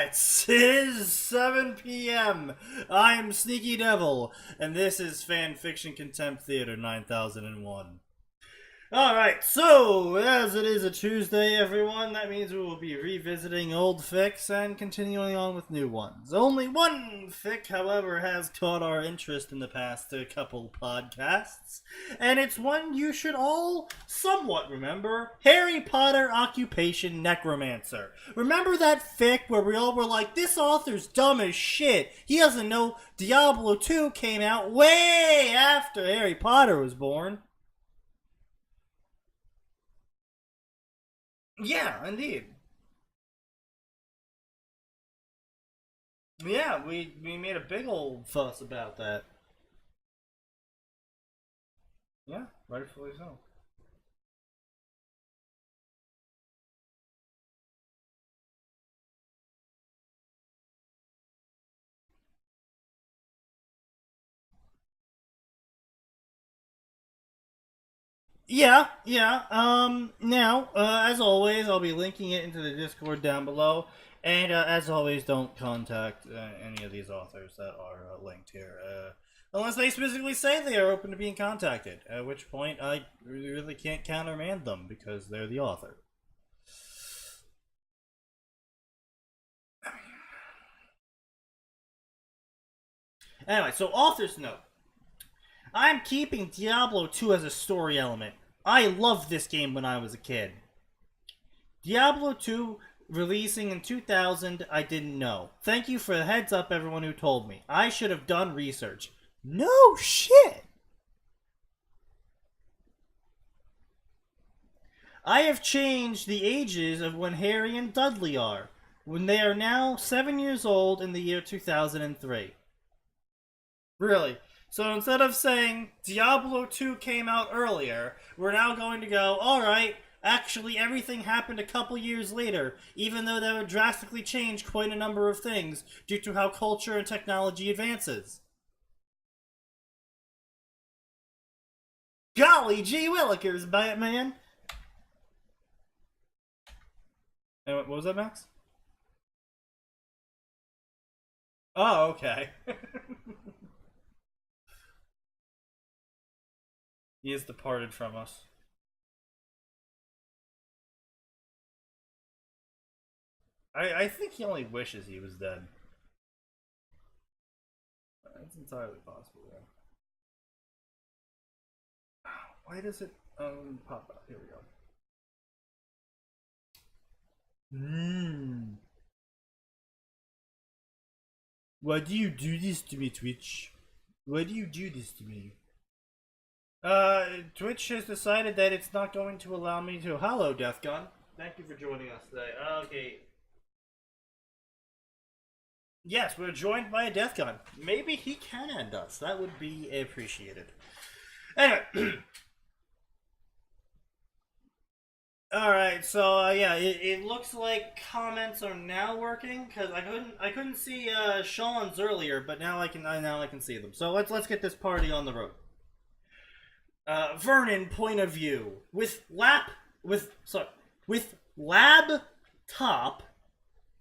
Alright, it is 7 p.m. I'm Sneaky Devil, and this is Fanfiction Contempt Theater 9001. Alright, so, as it is a Tuesday, everyone, that means we will be revisiting old fics and continuing on with new ones. Only one fic, however, has caught our interest in the past couple podcasts, and it's one you should all somewhat remember: Harry Potter Occupation Necromancer. Remember that fic where we all were like, this author's dumb as shit, he doesn't know Diablo 2 came out way after Harry Potter was born? Yeah, indeed. Yeah, we made a big old fuss about that. Yeah, rightfully so. As always, I'll be linking it into the Discord down below. And as always, don't contact any of these authors that are linked here. Unless they specifically say they are open to being contacted. At which point, I really can't countermand them because they're the author. Anyway, so author's note. I'm keeping Diablo 2 as a story element. I loved this game when I was a kid. Diablo 2 releasing in 2000, I didn't know. Thank you for the heads up, everyone who told me. I should have done research. No shit! I have changed the ages of when Harry and Dudley are, when they are now 7 years old in the year 2003. Really? So instead of saying Diablo 2 came out earlier, we're now going to go, alright, actually everything happened a couple years later, even though that would drastically change quite a number of things due to how culture and technology advances. Golly gee willikers, Batman! And what was that, Max? Oh, okay. He has departed from us. I think he only wishes he was dead. That's entirely possible, yeah. Why does it pop out? Here we go. Why do you do this to me, Twitch? Why do you do this to me? Twitch has decided that it's not going to allow me to. Hello, Deathgun. Thank you for joining us today. Okay. Yes, we're joined by a Deathgun. Maybe he can end us. That would be appreciated. Anyway. Alright, so yeah, it looks like comments are now working because I couldn't see Sean's earlier, but now I can see them. So let's get this party on the road. Vernon point of view with lab top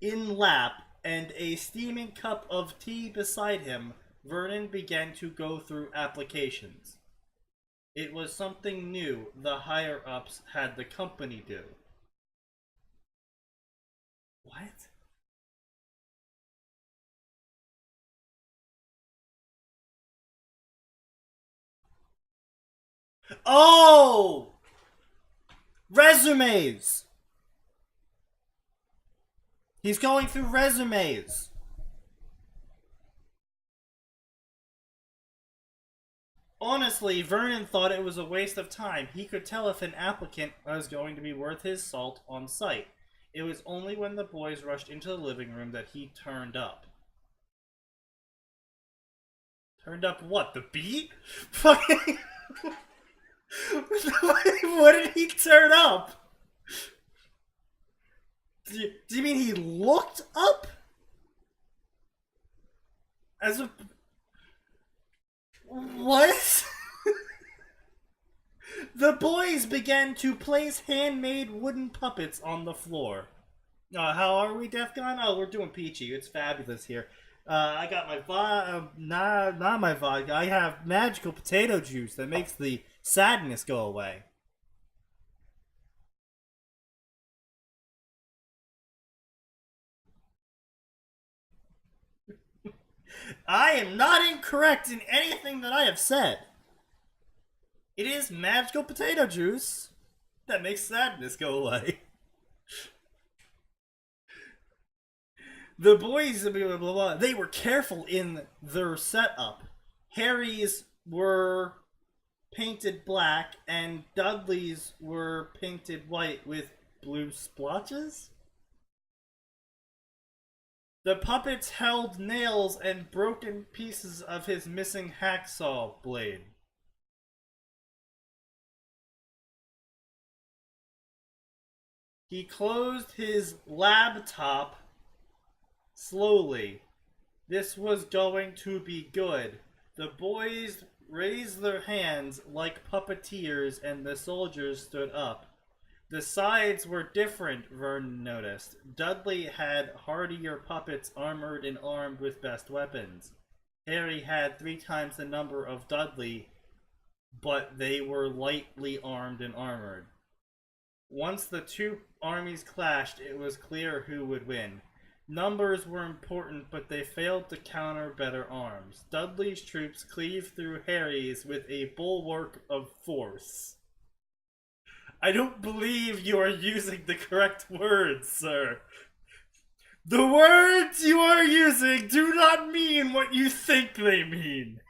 in lap and a steaming cup of tea beside him. Vernon began to go through applications. It was something new the higher-ups had the company do. What? Oh! Resumes! He's going through resumes. Honestly, Vernon thought it was a waste of time. He could tell if an applicant was going to be worth his salt on site. It was only when the boys rushed into the living room that he turned up. Turned up what? The beat? Fucking... What did he turn up? Do you mean he looked up? As a... What? The boys began to place handmade wooden puppets on the floor. How are we, Defcon? Oh, we're doing peachy. It's fabulous here. I got my not my vodka. I have magical potato juice that makes the sadness go away. I am not incorrect in anything that I have said. It is magical potato juice that makes sadness go away. The boys, blah, blah, blah, they were careful in their setup. Harry's were painted black, and Dudley's were painted white with blue splotches. The puppets held nails and broken pieces of his missing hacksaw blade. He closed his laptop slowly. This was going to be good. The boys raised their hands like puppeteers and the soldiers stood up. The sides were different, Vernon noticed. Dudley had hardier puppets armored and armed with best weapons. Harry had 3 times the number of Dudley, but they were lightly armed and armored. Once the two armies clashed, it was clear who would win. Numbers were important, but they failed to counter better arms. Dudley's troops cleaved through Harry's with a bulwark of force. I don't believe you are using the correct words, sir. The words you are using do not mean what you think they mean.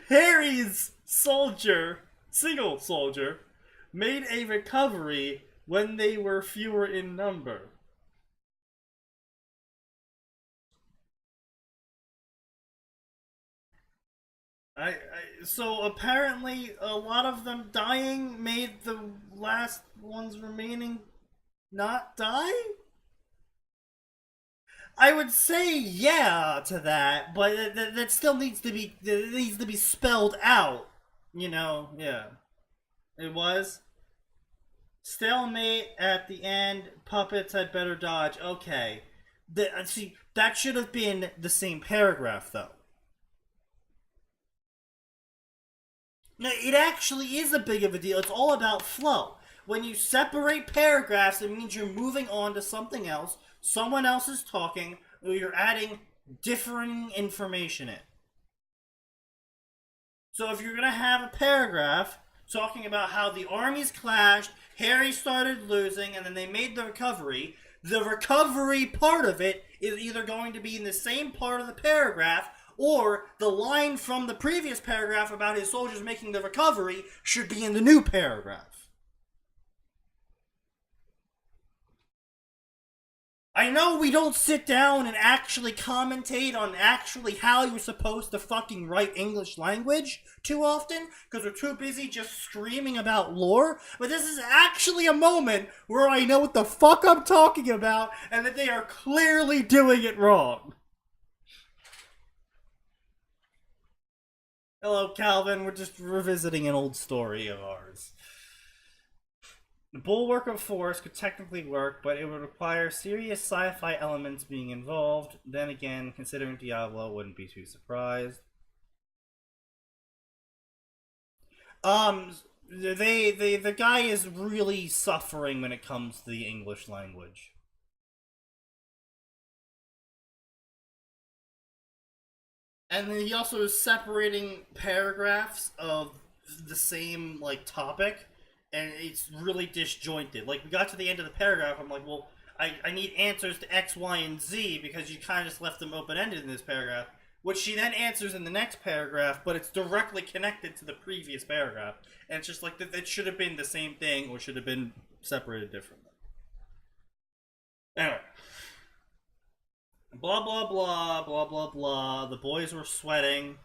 Harry's single soldier, made a recovery when they were fewer in number. So apparently a lot of them dying made the last ones remaining not die? I would say yeah to that, but that still needs to be spelled out. You know, yeah. It was stalemate at the end. Puppets had better dodge. Okay, see that should have been the same paragraph though. No, it actually is a big of a deal. It's all about flow. When you separate paragraphs, it means you're moving on to something else. Someone else is talking, or you're adding differing information in. So if you're going to have a paragraph talking about how the armies clashed, Harry started losing, and then they made the recovery part of it is either going to be in the same part of the paragraph, or the line from the previous paragraph about his soldiers making the recovery should be in the new paragraph. I know we don't sit down and actually commentate on actually how you're supposed to fucking write English language too often, because we're too busy just screaming about lore, but this is actually a moment where I know what the fuck I'm talking about, and that they are clearly doing it wrong. Hello, Calvin. We're just revisiting an old story of ours. The bulwark of force could technically work, but it would require serious sci-fi elements being involved. Then again, considering Diablo, wouldn't be too surprised. The guy is really suffering when it comes to the English language. And then he also is separating paragraphs of the same like topic, and it's really disjointed. Like we got to the end of the paragraph, I'm like, well, I need answers to X, Y, and Z because you kind of just left them open-ended in this paragraph, which she then answers in the next paragraph, but it's directly connected to the previous paragraph, and it's just like that should have been the same thing or should have been separated differently. Anyway. Blah, blah, blah, blah, blah, blah. The boys were sweating.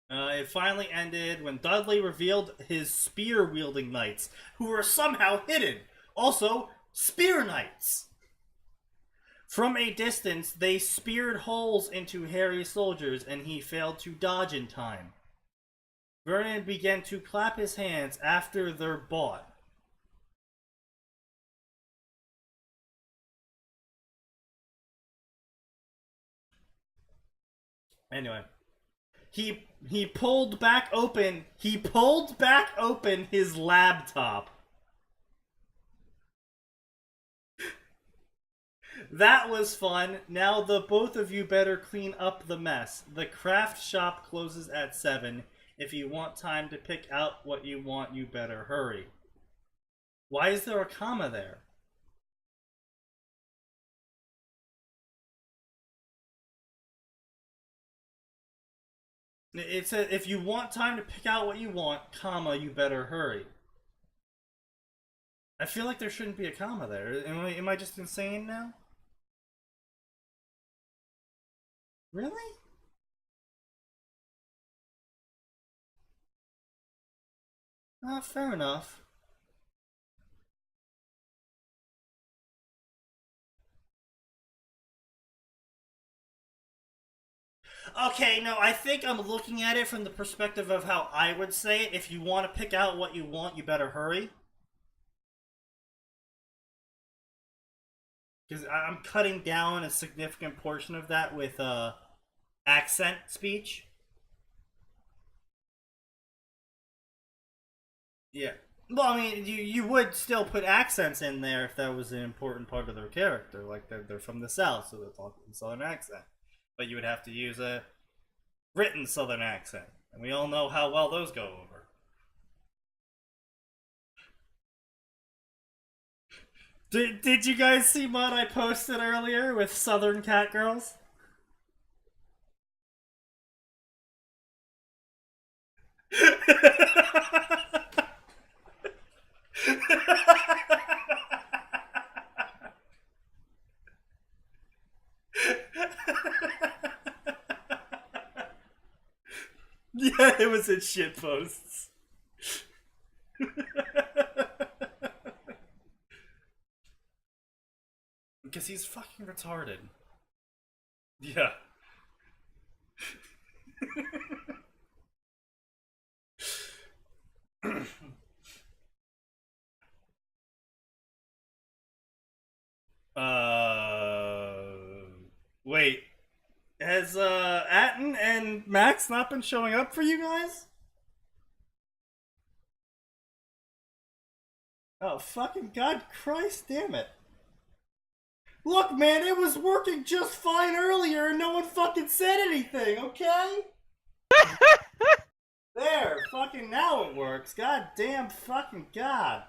It finally ended when Dudley revealed his spear-wielding knights, who were somehow hidden. Also, spear knights. From a distance, they speared holes into Harry's soldiers, and he failed to dodge in time. Vernon began to clap his hands after they're bought. Anyway, he pulled back open his laptop. That was fun. Now the both of you better clean up the mess. The craft shop closes at 7. If you want time to pick out what you want, you better hurry. Why is there a comma there? It says, if you want time to pick out what you want, comma, you better hurry. I feel like there shouldn't be a comma there. Am I just insane now? Really? Fair enough. Okay, no, I think I'm looking at it from the perspective of how I would say it. If you want to pick out what you want, you better hurry. Because I'm cutting down a significant portion of that with accent speech. Yeah. Well, I mean, you would still put accents in there if that was an important part of their character. Like, they're from the South, so they're talking a Southern accent. But you would have to use a written Southern accent. And we all know how well those go over. Did you guys see what I posted earlier with Southern Cat Girls? Yeah, it was in shit posts. Because he's fucking retarded. Yeah. Wait. Has Atin and Max not been showing up for you guys? Oh, fucking God Christ damn it. Look, man, it was working just fine earlier and no one fucking said anything, okay? There, fucking now it works. God damn fucking God.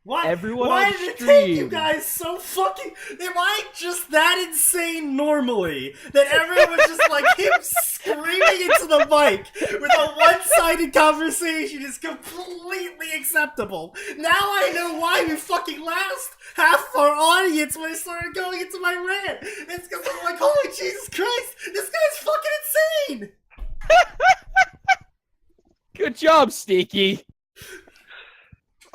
Why did it take you guys so fucking... Am I just that insane normally? That everyone was just like him screaming into the mic with a one-sided conversation is completely acceptable. Now I know why we fucking lost half our audience when I started going into my rant. It's because I'm like, holy Jesus Christ, this guy's fucking insane! Good job, Sneaky.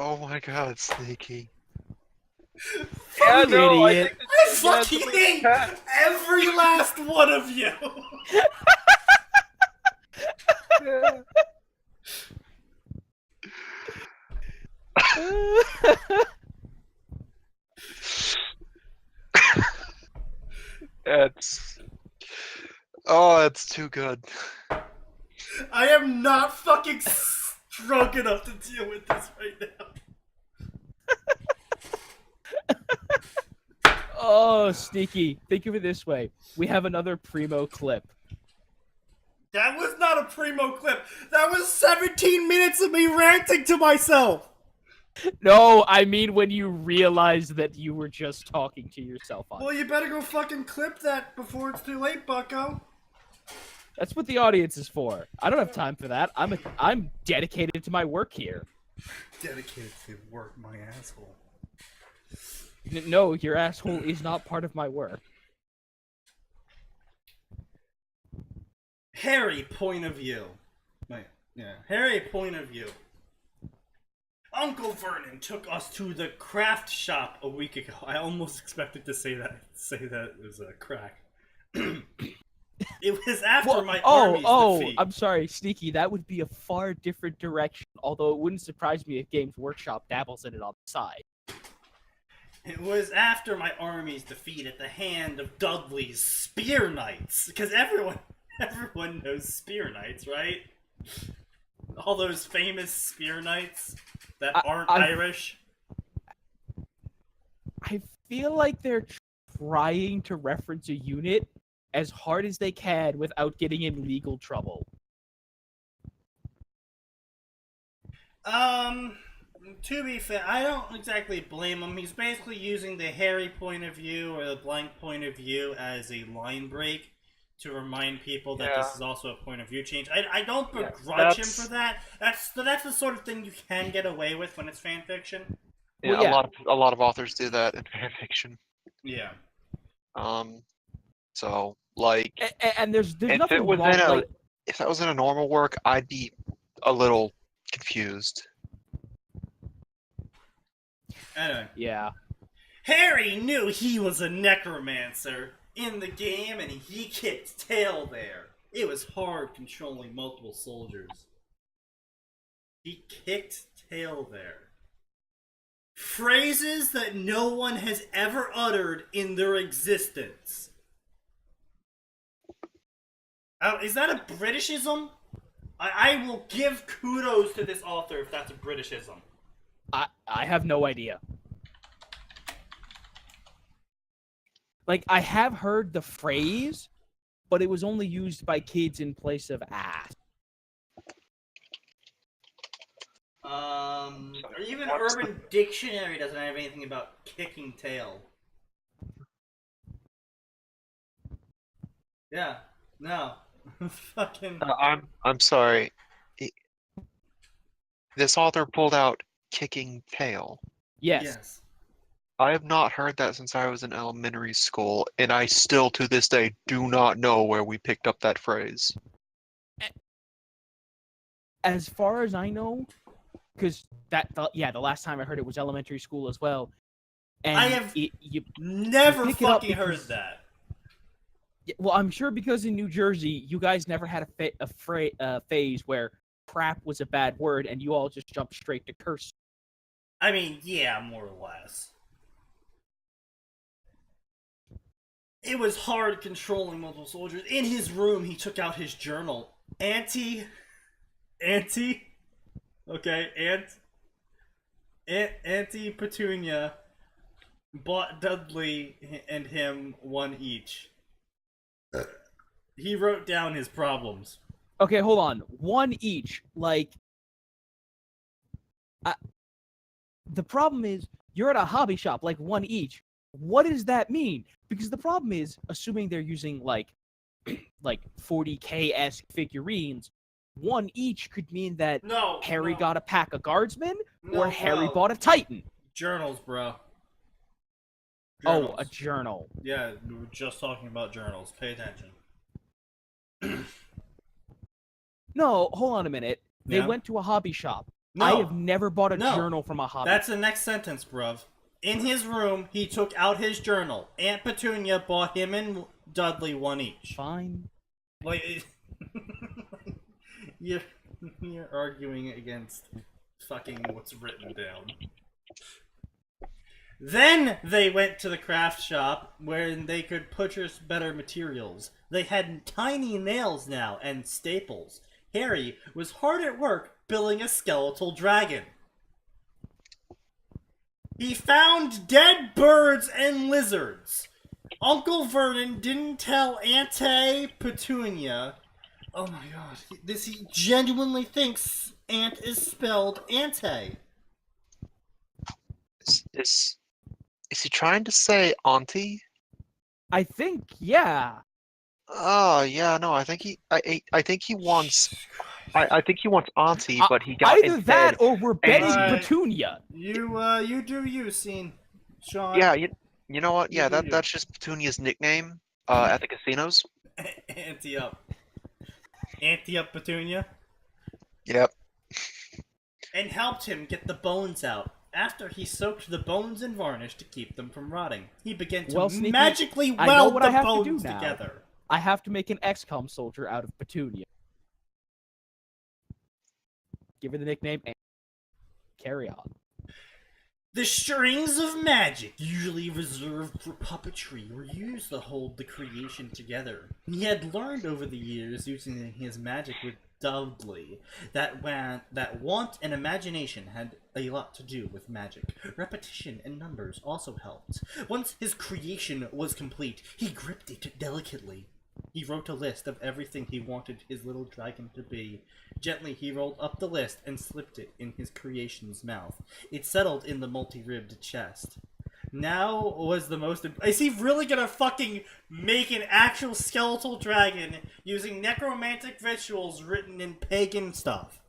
Oh my God, Sneaky. Yeah, no, idiot. I fucking hate every last one of you! It's too good. I am not fucking drunk enough to deal with this right now. Oh, Sneaky. Think of it this way. We have another primo clip. That was not a primo clip. That was 17 minutes of me ranting to myself. No, I mean when you realized that you were just talking to yourself on. Well, you better go fucking clip that before it's too late, bucko. That's what the audience is for. I don't have time for that. I'm dedicated to my work here. Dedicated to work, my asshole. No, your asshole is not part of my work. Harry, point of view. Harry, point of view. Uncle Vernon took us to the craft shop a week ago. I almost expected to say that it was a crack. It was after Well, my army's defeat. I'm sorry, Sneaky. That would be a far different direction. Although it wouldn't surprise me if Games Workshop dabbles in it on the side. It was after my army's defeat at the hand of Dudley's Spear Knights. Because everyone knows Spear Knights, right? All those famous Spear Knights that aren't Irish. I feel like they're trying to reference a unit as hard as they can without getting in legal trouble. To be fair, I don't exactly blame him. He's basically using the Harry point of view or the blank point of view as a line break to remind people that this is also a point of view change. I don't begrudge him for that. That's the sort of thing you can get away with when it's fan fiction. Yeah, Well, a lot of authors do that in fanfiction. Yeah. So like, and there's if nothing it was wrong. in a, Like, if that was in a normal work, I'd be a little confused. Anyway. yeah. Harry knew he was a necromancer in the game, and he kicked tail there. It was hard controlling multiple soldiers. He kicked tail there. Phrases that no one has ever uttered in their existence. Is that a Britishism? I will give kudos to this author if that's a Britishism. I have no idea. Like, I have heard the phrase, but it was only used by kids in place of ass. Even Urban Dictionary doesn't have anything about kicking tail. Yeah, no. Fucking... I'm sorry. This author pulled out kicking tail. Yes. I have not heard that since I was in elementary school, and I still, to this day, do not know where we picked up that phrase. As far as I know, because the last time I heard it was elementary school as well. And I have you never pick it up fucking heard because- that. Well, I'm sure because in New Jersey, you guys never had a phase where crap was a bad word, and you all just jumped straight to curse. I mean, yeah, more or less. It was hard controlling multiple soldiers. In his room, he took out his journal. Auntie, okay, Auntie Petunia bought Dudley and him one each. He wrote down his problems. Okay, hold on. One each. Like, the problem is, you're at a hobby shop, like one each. What does that mean? Because the problem is, assuming they're using, like 40K-esque figurines, one each could mean that Harry got a pack of guardsmen, or Harry bought a Titan. Journals, bro. Journals. Oh, a journal. Yeah, we were just talking about journals. Pay attention. No, hold on a minute. They went to a hobby shop. No. I have never bought a journal from a hobby. That's the next sentence, bruv. In his room, he took out his journal. Aunt Petunia bought him and Dudley one each. Fine. Like, you're arguing against fucking what's written down. Then they went to the craft shop where they could purchase better materials. They had tiny nails now and staples. Harry was hard at work building a skeletal dragon. He found dead birds and lizards. Uncle Vernon didn't tell Auntie Petunia. Oh my god. He genuinely thinks Aunt is spelled Auntie. Is he trying to say auntie? I think, yeah. Oh yeah, no. I think he wants. I think he wants auntie, but he got either that or we're betting Petunia. You do you, Scene, Sean. Yeah, you know what? Yeah, that's just Petunia's nickname at the casinos. Ante up Petunia. Yep. And helped him get the bones out. After he soaked the bones in varnish to keep them from rotting, he began to magically weld the bones together. I have to make an XCOM soldier out of Petunia. Give her the nickname and carry on. The strings of magic, usually reserved for puppetry, were used to hold the creation together. He had learned over the years, using his magic with Dudley, that want and imagination had a lot to do with magic. Repetition and numbers also helped. Once his creation was complete, he gripped it delicately. He wrote a list of everything he wanted his little dragon to be. Gently, he rolled up the list and slipped it in his creation's mouth. It settled in the multi-ribbed chest. Now was the most... Is he really gonna fucking make an actual skeletal dragon using necromantic rituals written in pagan stuff?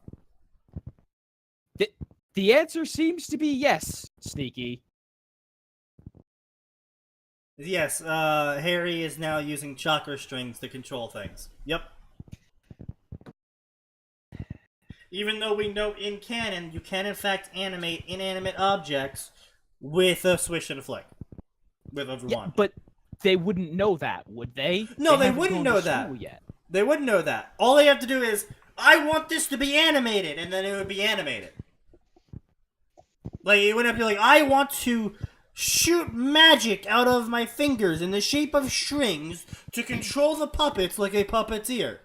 The answer seems to be yes, Sneaky. Yes, Harry is now using chakra strings to control things. Yep. Even though we know in canon, you can in fact animate inanimate objects with a swish and a flick. With a wand. Yeah, but they wouldn't know that, would they? No, they haven't wouldn't gone know to that. school yet. They wouldn't know that. All they have to do is, I want this to be animated, and then it would be animated. Like, it wouldn't be like, I want to shoot magic out of my fingers in the shape of strings to control the puppets like a puppeteer.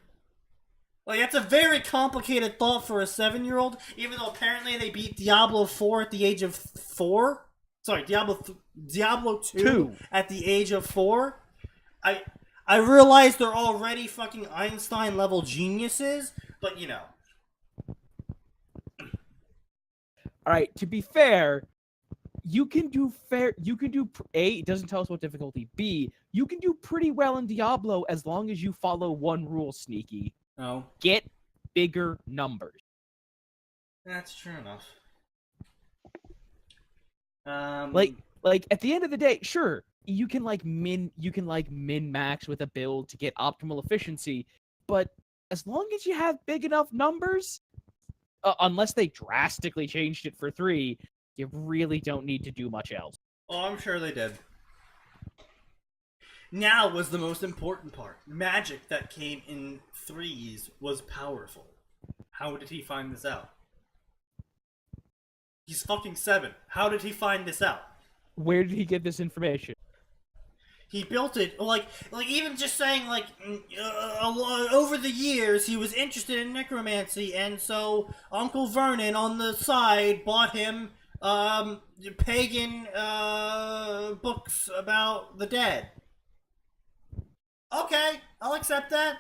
Like, that's a very complicated thought for a 7-year-old, even though apparently they beat Diablo 4 at the age of 4. Sorry, Diablo 2 at the age of 4. I realize they're already fucking Einstein-level geniuses, but you know. Alright, to be fair, you can do A, it doesn't tell us what difficulty. B, you can do pretty well in Diablo as long as you follow one rule, Sneaky. Oh. Get bigger numbers. That's true enough. Like at the end of the day, sure, you can min max with a build to get optimal efficiency, but as long as you have big enough numbers, unless they drastically changed it for 3, you really don't need to do much else. Oh, I'm sure they did. Now was the most important part. Magic that came in 3s was powerful. How did he find this out? He's fucking 7. How did he find this out? Where did he get this information? He built it, like even just saying, like, over the years, he was interested in necromancy, and so Uncle Vernon on the side bought him, pagan, books about the dead. Okay, I'll accept that.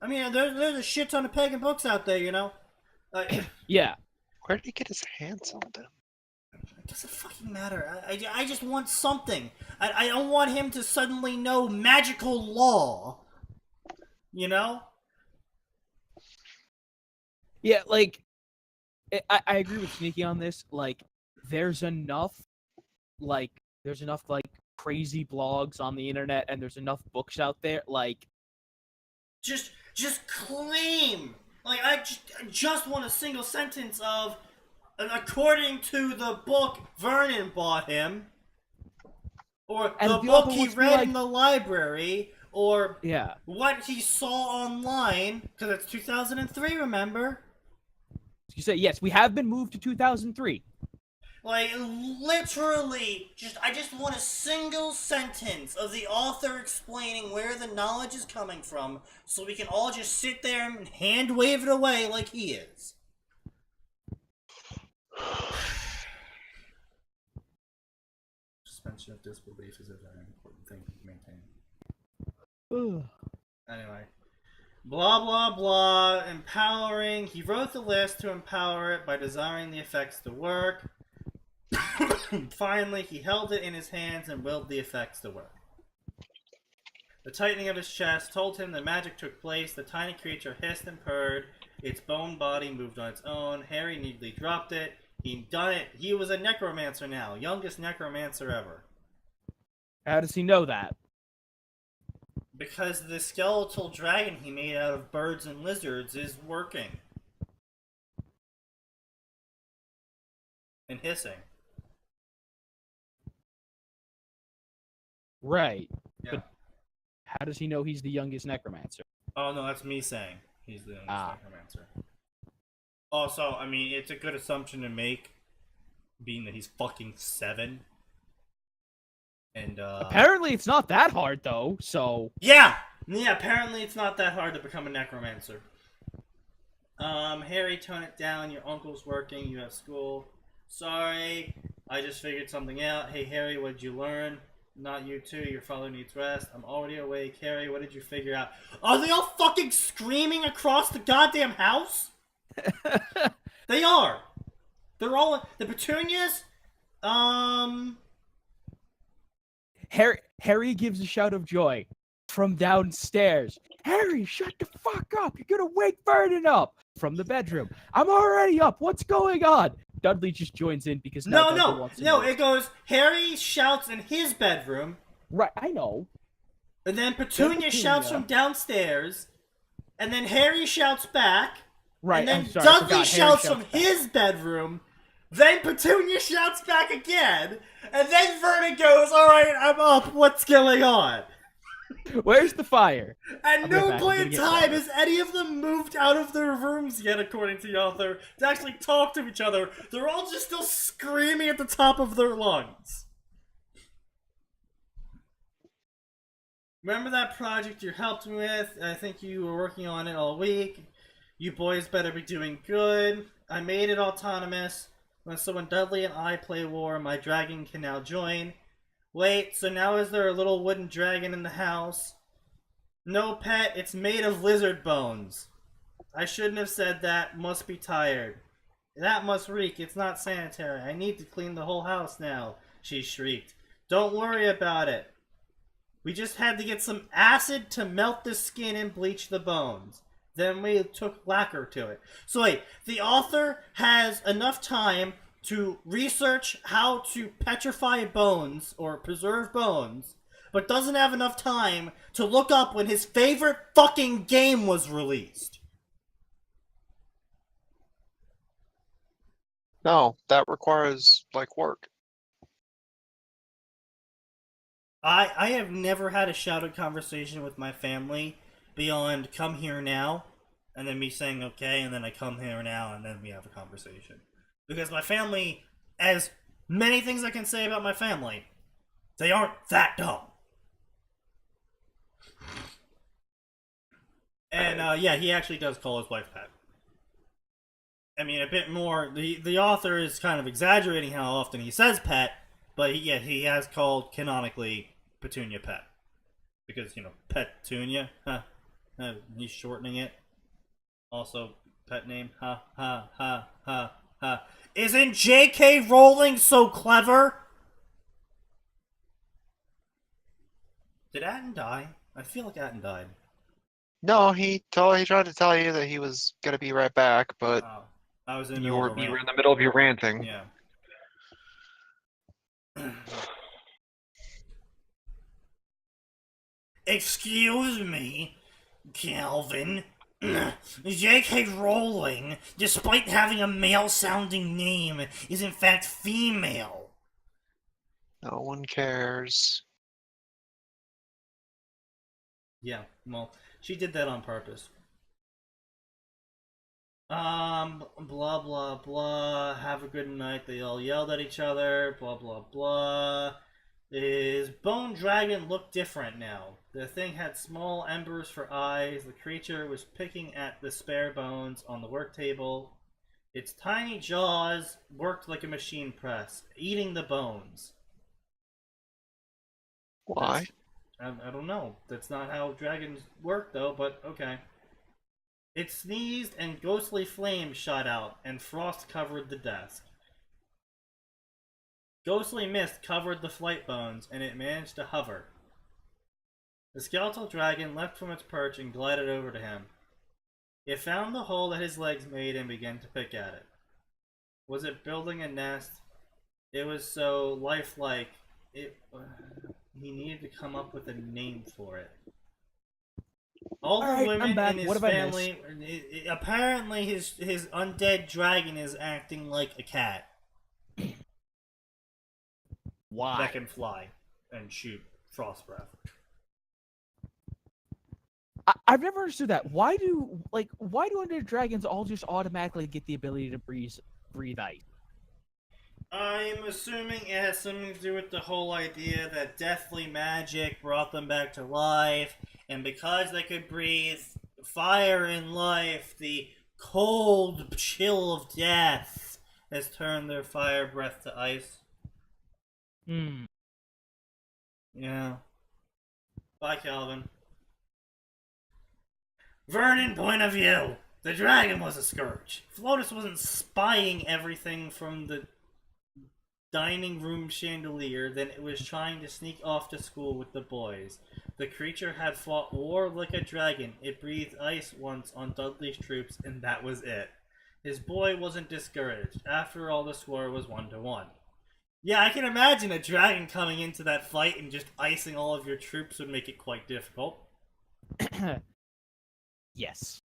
I mean, there's a shit ton of pagan books out there, you know? Yeah. Where did he get his hands on them? It doesn't fucking matter. I just want something. I don't want him to suddenly know magical law. You know? Yeah, like, I agree with Sneaky on this. Like, there's enough crazy blogs on the internet, and there's enough books out there, like... Just claim! Like, I just want a single sentence of, according to the book Vernon bought him, or the book he read in the library, or what he saw online, because it's 2003, remember? You say, yes, we have been moved to 2003. Like, literally, I just want a single sentence of the author explaining where the knowledge is coming from, so we can all just sit there and hand wave it away like he is. Suspension of disbelief is a very important thing to maintain. Anyway. Blah, blah, blah. Empowering. He wrote the list to empower it by desiring the effects to work. Finally, he held it in his hands and willed the effects to work. The tightening of his chest told him the magic took place. The tiny creature hissed and purred. Its bone body moved on its own. Harry neatly dropped it. He'd done it. He was a necromancer now. Youngest necromancer ever. How does he know that? Because the skeletal dragon he made out of birds and lizards is working. And hissing. Right. Yeah. But How does he know he's the youngest necromancer? Oh no, that's me saying he's the youngest Ah. necromancer. Also, I mean, it's a good assumption to make, being that he's fucking 7. And Apparently, it's not that hard though. So yeah, apparently it's not that hard to become a necromancer. Harry, tone it down. Your uncle's working. You have school. Sorry, I just figured something out. Hey, Harry, what did you learn? Not you too. Your father needs rest. I'm already awake. Harry, what did you figure out? Are they all fucking screaming across the goddamn house? They are. They're all the petunias. Harry gives a shout of joy from downstairs. Harry, shut the fuck up! You're gonna wake Vernon up from the bedroom. I'm already up. What's going on? Dudley just joins in because now Dudley wants to know. It goes. Harry shouts in his bedroom. Right, I know. And then Petunia shouts from downstairs, and then Harry shouts back. Right, and then Dudley shouts from his bedroom. Then Petunia shouts back again, and then Vernon goes, "All right, I'm up. What's going on?" Where's the fire? At no point in time has any of them moved out of their rooms yet, according to the author, to actually talk to each other. They're all just still screaming at the top of their lungs. Remember that project you helped me with? I think you were working on it all week. You boys better be doing good. I made it autonomous. So when Dudley and I play war, my dragon can now join. Wait, so now is there a little wooden dragon in the house? No, pet, it's made of lizard bones. I shouldn't have said that. Must be tired. That must reek. It's not sanitary. I need to clean the whole house now, she shrieked. Don't worry about it. We just had to get some acid to melt the skin and bleach the bones. Then we took lacquer to it. So wait, the author has enough time to research how to petrify bones or preserve bones, but doesn't have enough time to look up when his favorite fucking game was released. No, that requires, like, work. I have never had a shouted conversation with my family beyond come here now, and then me saying okay, and then I come here now, and then we have a conversation. Because my family, as many things I can say about my family, they aren't that dumb. And yeah, he actually does call his wife pet. I mean, a bit more. The author is kind of exaggerating how often he says pet, but he has called canonically Petunia pet. Because, you know, Petunia, he's shortening it. Also, pet name, ha, ha, ha, ha, ha. Isn't J.K. Rowling so clever? Did Atin die? I feel like Atin died. No, he tried to tell you that he was gonna be right back, but I was in you were in the middle of your ranting. Yeah. Excuse me, Calvin. J.K. Rowling, despite having a male-sounding name, is in fact female. No one cares. Yeah, well, she did that on purpose. Blah blah blah, have a good night. They all yelled at each other, blah blah blah. His bone dragon looked different now. The thing had small embers for eyes. The creature was picking at the spare bones on the work table. Its tiny jaws worked like a machine press, eating the bones. Why? I don't know. That's not how dragons work, though, but okay. It sneezed and ghostly flames shot out, and frost covered the desk. Ghostly mist covered the flight bones, and it managed to hover. The skeletal dragon leapt from its perch and glided over to him. It found the hole that his legs made and began to pick at it. Was it building a nest? It was so lifelike. He needed to come up with a name for it. All the women in his family, apparently his undead dragon is acting like a cat. Why? That can fly and shoot frost breath. I've never understood that. Why do Undead Dragons all just automatically get the ability to breathe ice? I'm assuming it has something to do with the whole idea that deathly magic brought them back to life, and because they could breathe fire in life, the cold chill of death has turned their fire breath to ice. Hmm. Yeah. Bye, Calvin. Vernon point of view. The dragon was a scourge. Flotus wasn't spying everything from the dining room chandelier, then it was trying to sneak off to school with the boys. The creature had fought war like a dragon. It breathed ice once on Dudley's troops, and that was it. His boy wasn't discouraged. After all, the score was 1-1. Yeah, I can imagine a dragon coming into that fight and just icing all of your troops would make it quite difficult. Yes.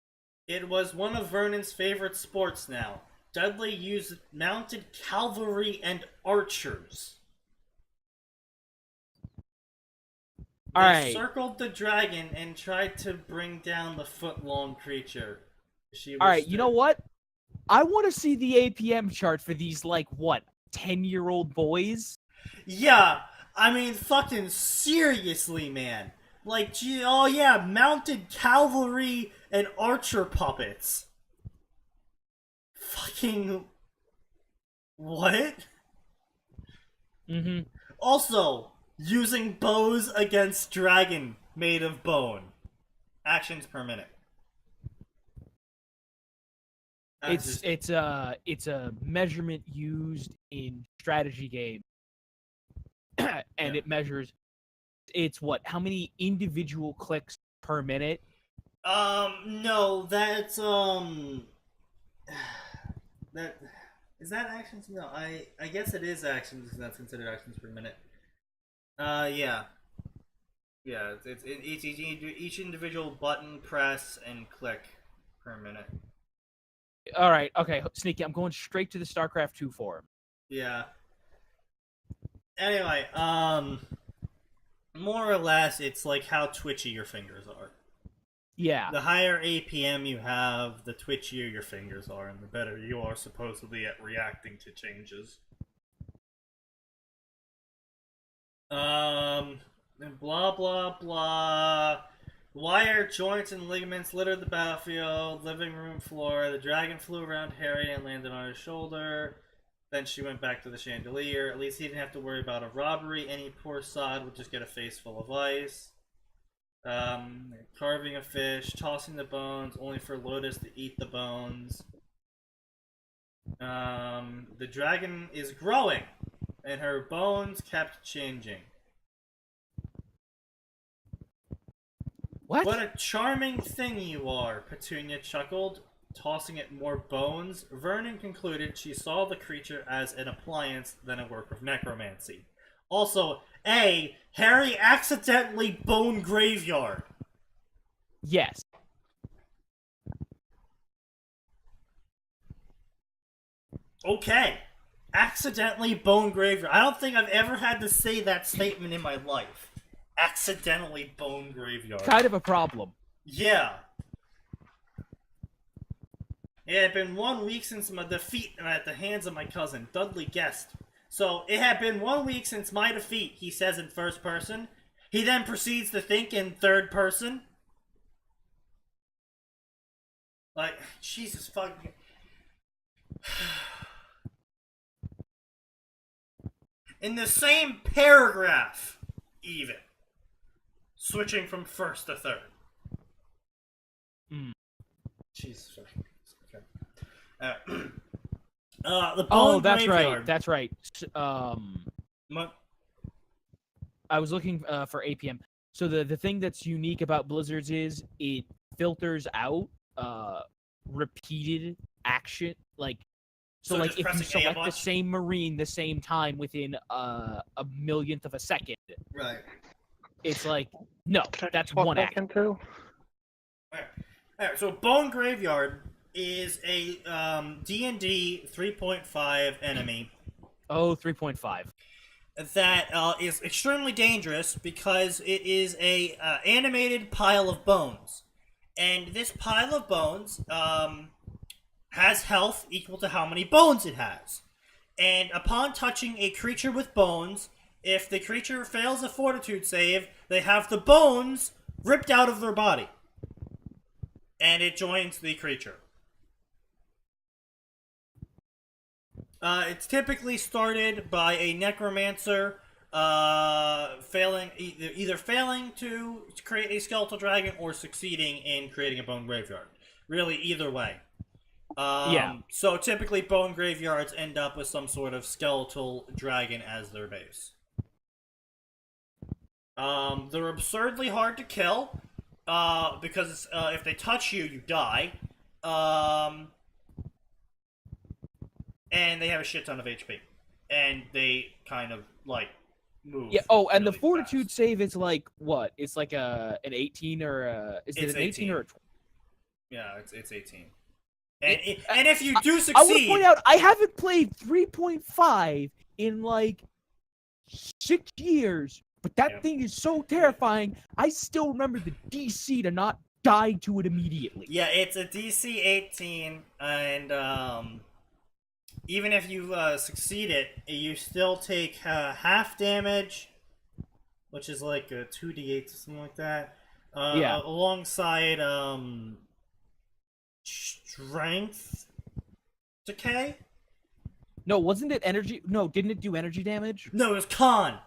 It was one of Vernon's favorite sports now. Dudley used mounted cavalry and archers. They circled the dragon and tried to bring down the foot-long creature. Alright, you know what? I want to see the APM chart for these, 10-year-old boys. Yeah, I mean, fucking seriously, man. Oh yeah, mounted cavalry and archer puppets. Fucking... what? Mm-hmm. Also, using bows against dragon made of bone. Actions per minute. It's a measurement used in strategy games, and it measures. It's how many individual clicks per minute? No, that's that is that actions? No, I guess it is actions because that's considered actions per minute. Yeah. Yeah, it's each individual button, press, and click per minute. All right, okay, Sneaky. I'm going straight to the StarCraft 2 forum. Yeah. Anyway, more or less, it's like how twitchy your fingers are. Yeah. The higher APM you have, the twitchier your fingers are, and the better you are supposedly at reacting to changes. Blah blah blah. Wire, joints, and ligaments littered the battlefield, living room floor. The dragon flew around Harry and landed on his shoulder. Then she went back to the chandelier. At least he didn't have to worry about a robbery. Any poor sod would just get a face full of ice. Carving a fish, tossing the bones, only for Lotus to eat the bones. The dragon is growing, and her bones kept changing. What? What a charming thing you are, Petunia chuckled, tossing it more bones. Vernon concluded she saw the creature as an appliance than a work of necromancy. Also, Harry accidentally boned Graveyard. Yes. Okay. Accidentally boned Graveyard. I don't think I've ever had to say that statement in my life. Accidentally boned Graveyard. Kind of a problem. Yeah. It had been 1 week since my defeat at the hands of my cousin, Dudley guessed. So, it had been 1 week since my defeat, he says in first person. He then proceeds to think in third person. Like, Jesus fucking... In the same paragraph, even. Switching from first to third. Jesus fucking... Okay. The Bone that's Graveyard. right. That's right. What? I was looking for APM. So the thing that's unique about Blizzards is it filters out repeated action. So if you select the same Marine the same time within a millionth of a second, Right. It's no, that's one action. Alright, so Bone Graveyard is a D&D 3.5 enemy. Oh, 3.5. That is extremely dangerous because it is a animated pile of bones. And this pile of bones has health equal to how many bones it has. And upon touching a creature with bones, if the creature fails a fortitude save, they have the bones ripped out of their body. And it joins the creature. It's typically started by a necromancer either failing to create a skeletal dragon or succeeding in creating a bone graveyard. Really, either way. So typically bone graveyards end up with some sort of skeletal dragon as their base. They're absurdly hard to kill, because if they touch you, you die. And they have a shit ton of HP. And they kind of, like, move. Yeah, and really the fortitude fast. save is like, what? It's like an 18 or is it It's an 18 or a 20? Yeah, it's 18. And if you do succeed... I want to point out, I haven't played 3.5 in, like, 6 years, but that thing is so terrifying, I still remember the DC to not die to it immediately. Yeah, it's a DC 18, and, even if you succeed it, you still take half damage, which is like a 2d8 or something like that. Alongside strength decay. No, wasn't it energy? No, didn't it do energy damage? No, it was con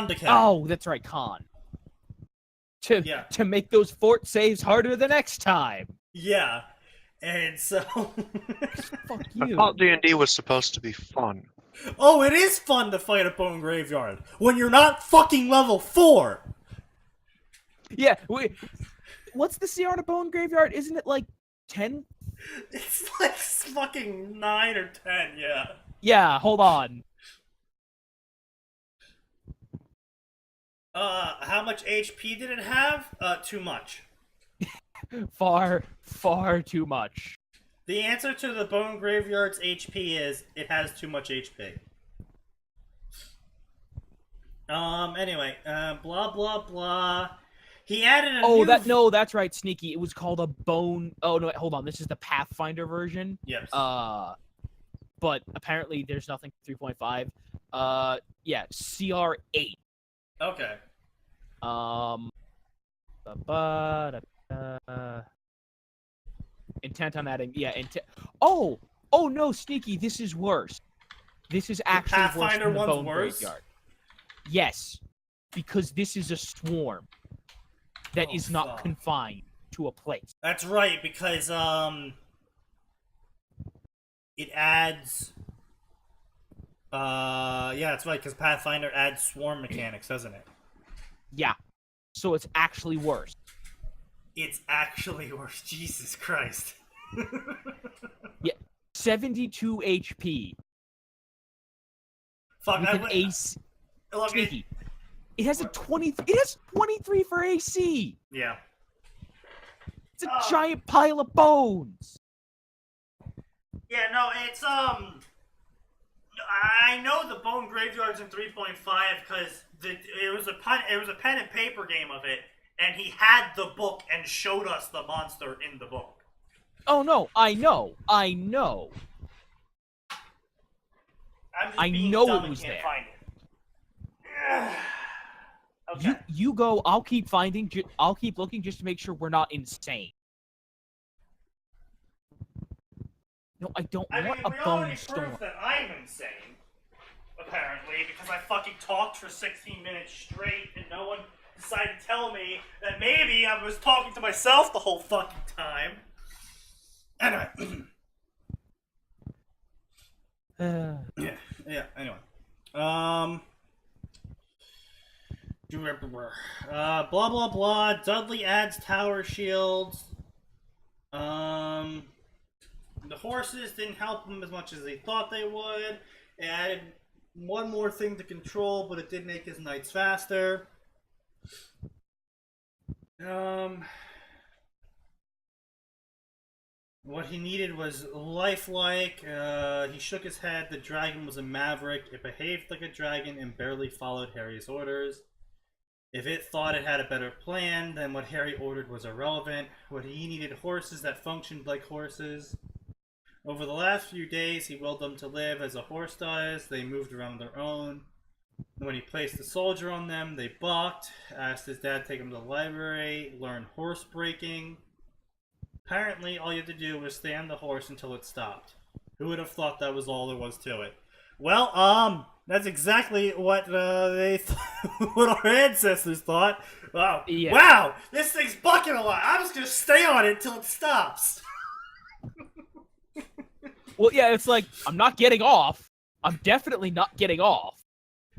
decay. Oh, that's right, con. To make those fort saves harder the next time. Yeah. And so... Fuck I you. thought D&D was supposed to be fun. Oh, it is fun to fight a bone graveyard when you're not fucking level 4! Yeah, what's the CR to bone graveyard? Isn't it like 10? It's like fucking 9 or 10, yeah. Yeah, hold on. How much HP did it have? Too much. Far, far too much. The answer to the bone graveyard's HP is it has too much HP. Anyway, blah blah blah. He added a no, that's right, Sneaky. It was called a bone. Oh no, wait, hold on. This is the Pathfinder version. Yes. But apparently there's nothing 3.5. Yeah, CR8. Okay. Intent on adding, Oh no, Sneaky, this is worse. This is actually worse than the bone graveyard. Yes, because this is a swarm that is not confined to a place. That's right, because it adds. Yeah, that's right, because Pathfinder adds swarm mechanics, doesn't it? Yeah, so it's actually worse. It's actually worse. Jesus Christ. Yeah, 72 HP. Fuck, with an AC. Look, Sneaky. It has 23 for AC. Yeah. It's a giant pile of bones. Yeah, no, it's I know the bone graveyard's in 3.5 because it was a pen and paper game of it. And he had the book and showed us the monster in the book. Oh no, I know. I'm just being know dumb it was and can't there. find it. Okay. You go. I'll keep finding. I'll keep looking just to make sure we're not insane. No, I don't want a bone storm. That I'm insane, apparently, because I fucking talked for 16 minutes straight and no one decided to tell me that maybe I was talking to myself the whole fucking time. Anyway. Anyway. Blah blah blah. Dudley adds tower shields. The horses didn't help him as much as they thought they would. It added one more thing to control, but it did make his knights faster. What he needed was lifelike. He shook his head. The dragon was a maverick. It behaved like a dragon and barely followed Harry's orders. If it thought it had a better plan, then what Harry ordered was irrelevant. What he needed horses that functioned like horses. Over the last few days, he willed them to live as a horse does. They moved around their own. When he placed the soldier on them, they balked, asked his dad to take them to the library, learn horse breaking. Apparently, all you had to do was stay on the horse until it stopped. Who would have thought that was all there was to it? Well, that's exactly what what our ancestors thought. Wow, Yeah. wow, this thing's bucking a lot. I'm just gonna stay on it until it stops. Well, yeah, it's like, I'm not getting off. I'm definitely not getting off.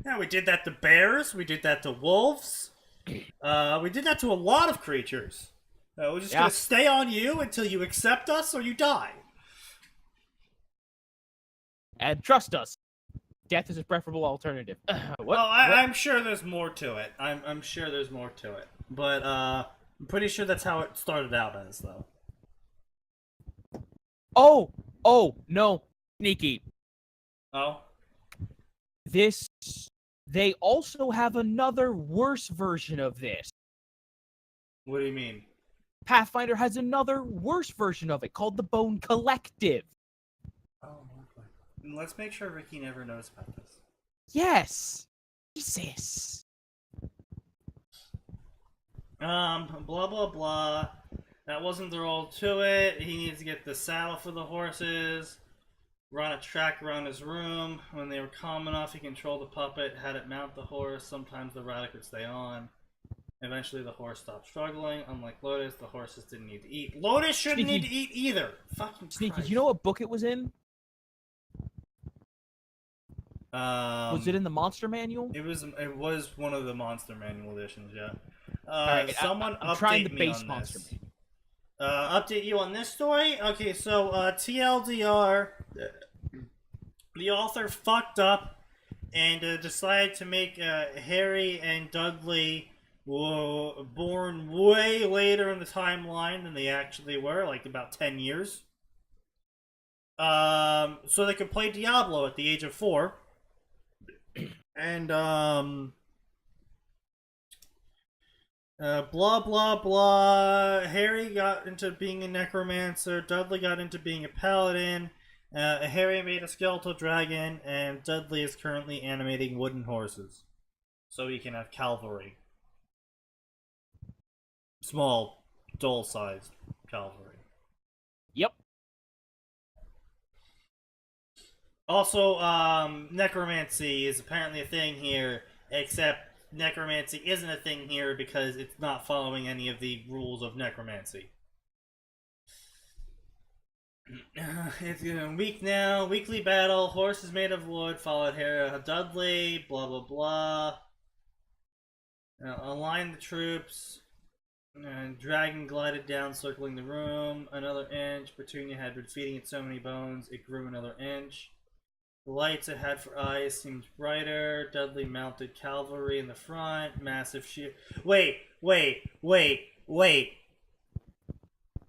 Yeah, we did that to bears. We did that to wolves. We did that to a lot of creatures. We're just gonna stay on you until you accept us or you die. And trust us, death is a preferable alternative. I'm sure there's more to it. I'm sure there's more to it. But I'm pretty sure that's how it started out as, though. Oh, no, Sneaky. Oh? They also have another worse version of this. What do you mean? Pathfinder has another worse version of it called the Bone Collective. Oh, okay. Let's make sure Ricky never knows about this. Yes. Jesus. Blah, blah, blah. That wasn't the role to it. He needs to get the saddle for the horses. Run a track around his room. When they were calm enough, he controlled the puppet, had it mount the horse. Sometimes the rider could stay on. Eventually, the horse stopped struggling. Unlike Lotus, the horses didn't need to eat. Lotus shouldn't need to eat either. Fucking Sneaky, Christ. do you know what book it was in? Was it in the Monster Manual? It was one of the Monster Manual editions, yeah. Right, someone I'm update trying the me base on Monster this. Manual. Update you on this story? Okay, so TLDR, the author fucked up and decided to make Harry and Dudley born way later in the timeline than they actually were, like about 10 years. So they could play Diablo at the age of 4. And blah blah blah. Harry got into being a necromancer. Dudley got into being a paladin. Harry made a skeletal dragon, and Dudley is currently animating wooden horses, so he can have cavalry. Small, dull-sized cavalry. Yep. Also, necromancy is apparently a thing here, except necromancy isn't a thing here because it's not following any of the rules of necromancy. It's weak now. Weekly battle. Horses made of wood. Followed Harry Dudley. Blah blah blah. Align the troops. Dragon glided down, circling the room. Another inch. Petunia had been feeding it so many bones, it grew another inch. The lights it had for eyes seemed brighter. Dudley mounted cavalry in the front. Massive shield. Wait.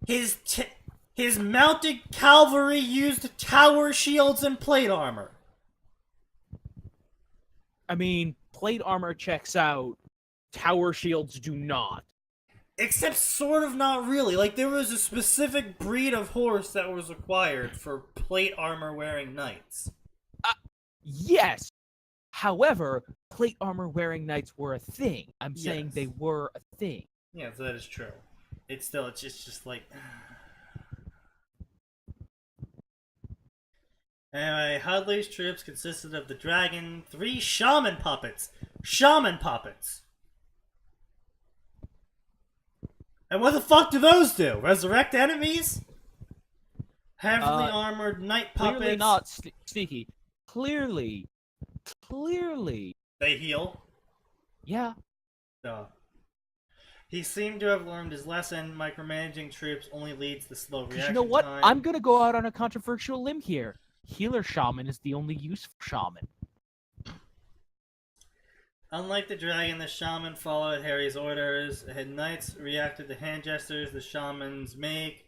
His mounted cavalry used tower shields and plate armor. I mean, plate armor checks out. Tower shields do not. Except sort of not really. Like, there was a specific breed of horse that was required for plate armor wearing knights. Yes. However, plate armor wearing knights were a thing. I'm saying they were a thing. Yeah, so that is true. It's just like... Anyway, Hudley's troops consisted of the dragon, 3 shaman puppets. Shaman puppets! And what the fuck do those do? Resurrect enemies? Heavily armored knight puppets. Clearly not Sneaky. Clearly. They heal. Yeah. Duh. He seemed to have learned his lesson. Micromanaging troops only leads to slow reaction time. You know what? I'm gonna go out on a controversial limb here. Healer shaman is the only useful shaman. Unlike the dragon, the shaman followed Harry's orders. Knights reacted to hand gestures the shamans make.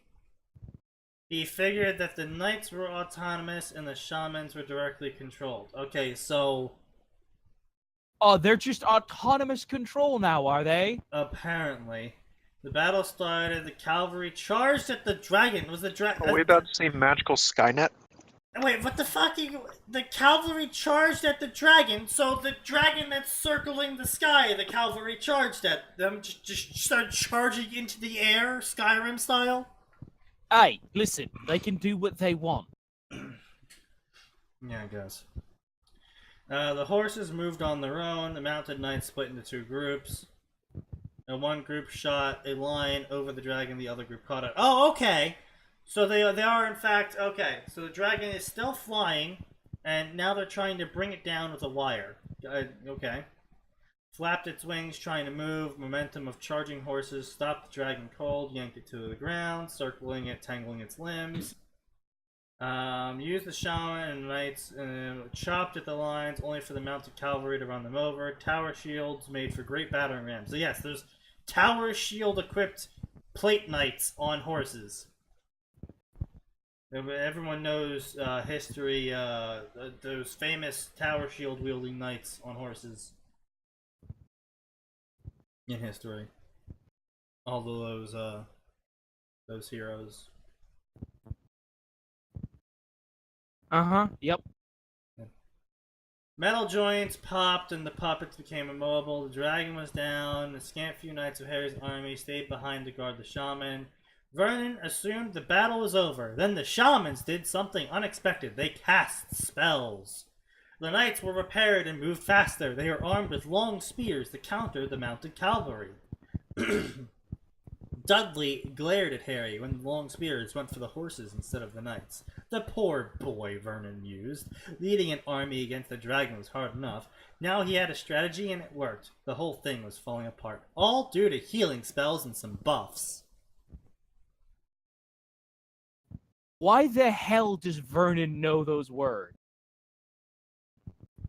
He figured that the knights were autonomous and the shamans were directly controlled. Okay, so... Oh, they're just autonomous control now, are they? Apparently. The battle started, the cavalry charged at the dragon. Was the dragon... Are we about to see magical Skynet? Wait, what the fuck? The cavalry charged at the dragon, so the dragon that's circling the sky, the cavalry charged at them, just start charging into the air, Skyrim style? Hey, listen, they can do what they want. Yeah, I guess. The horses moved on their own. The mounted knights split into two groups. And one group shot a line over the dragon, the other group caught it. Oh, okay! So they are in fact, okay. So the dragon is still flying, and now they're trying to bring it down with a wire. Okay. Flapped its wings, trying to move. Momentum of charging horses stopped the dragon cold, yanked it to the ground, circling it, tangling its limbs. Used the shaman and knights, chopped at the lines, only for the mounted cavalry to run them over. Tower shields made for great battering rams. So yes, there's tower shield equipped plate knights on horses. Everyone knows history, those famous tower shield wielding knights on horses in history. All those heroes. Yep. Metal joints popped and the puppets became immobile. The dragon was down. The scant few knights of Harry's army stayed behind to guard the shaman. Vernon assumed the battle was over. Then the shamans did something unexpected. They cast spells. The knights were repaired and moved faster. They were armed with long spears to counter the mounted cavalry. Dudley glared at Harry when the long spears went for the horses instead of the knights. The poor boy, Vernon mused. Leading an army against the dragon was hard enough. Now he had a strategy and it worked. The whole thing was falling apart. All due to healing spells and some buffs. Why the hell does Vernon know those words?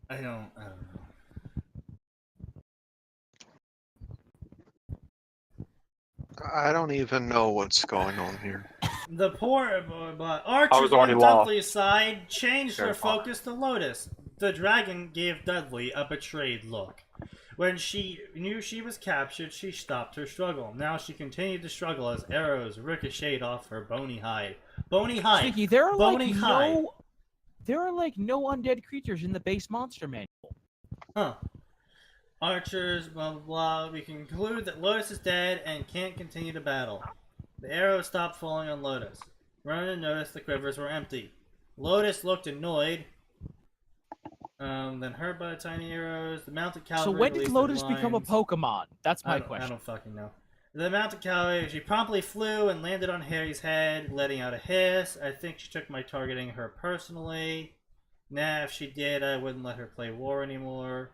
I don't know. I don't even know what's going on here. The poor archers on Dudley's side changed their focus to Lotus. The dragon gave Dudley a betrayed look. When she knew she was captured, she stopped her struggle. Now she continued to struggle as arrows ricocheted off her bony hide. Bony hide. Sneaky, there are bony like hide. no undead creatures in the base monster manual. Huh. Archers, blah blah blah. We conclude that Lotus is dead and can't continue to battle. The arrows stopped falling on Lotus. Ronan noticed the quivers were empty. Lotus looked annoyed. Then hurt by the tiny arrows. The mounted cavalry. So when did released Lotus their become a lines. Pokemon? That's my I question. don't fucking know. The mounted cavalry, she promptly flew and landed on Harry's head, letting out a hiss. I think she took my targeting her personally. Nah, if she did, I wouldn't let her play war anymore.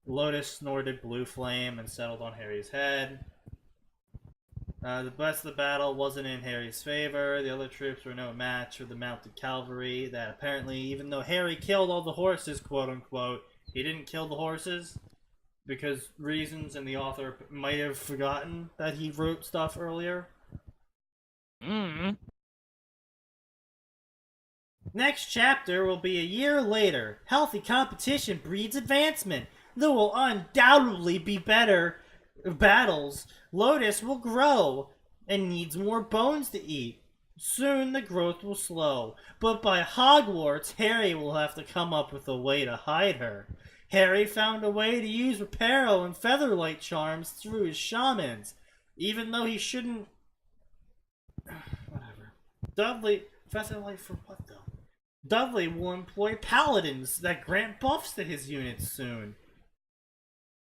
Lotus snorted blue flame and settled on Harry's head. The best of the battle wasn't in Harry's favor. The other troops were no match for the mounted cavalry that apparently, even though Harry killed all the horses, quote unquote, he didn't kill the horses because reasons, and the author might have forgotten that he wrote stuff earlier. Next chapter will be a year later. Healthy competition breeds advancement. There will undoubtedly be better battles. Lotus will grow and needs more bones to eat. Soon the growth will slow, but by Hogwarts, Harry will have to come up with a way to hide her. Harry found a way to use Reparo and Featherlight charms through his shamans, even though he shouldn't. Whatever. Dudley, Featherlight for what though? Dudley will employ paladins that grant buffs to his units soon.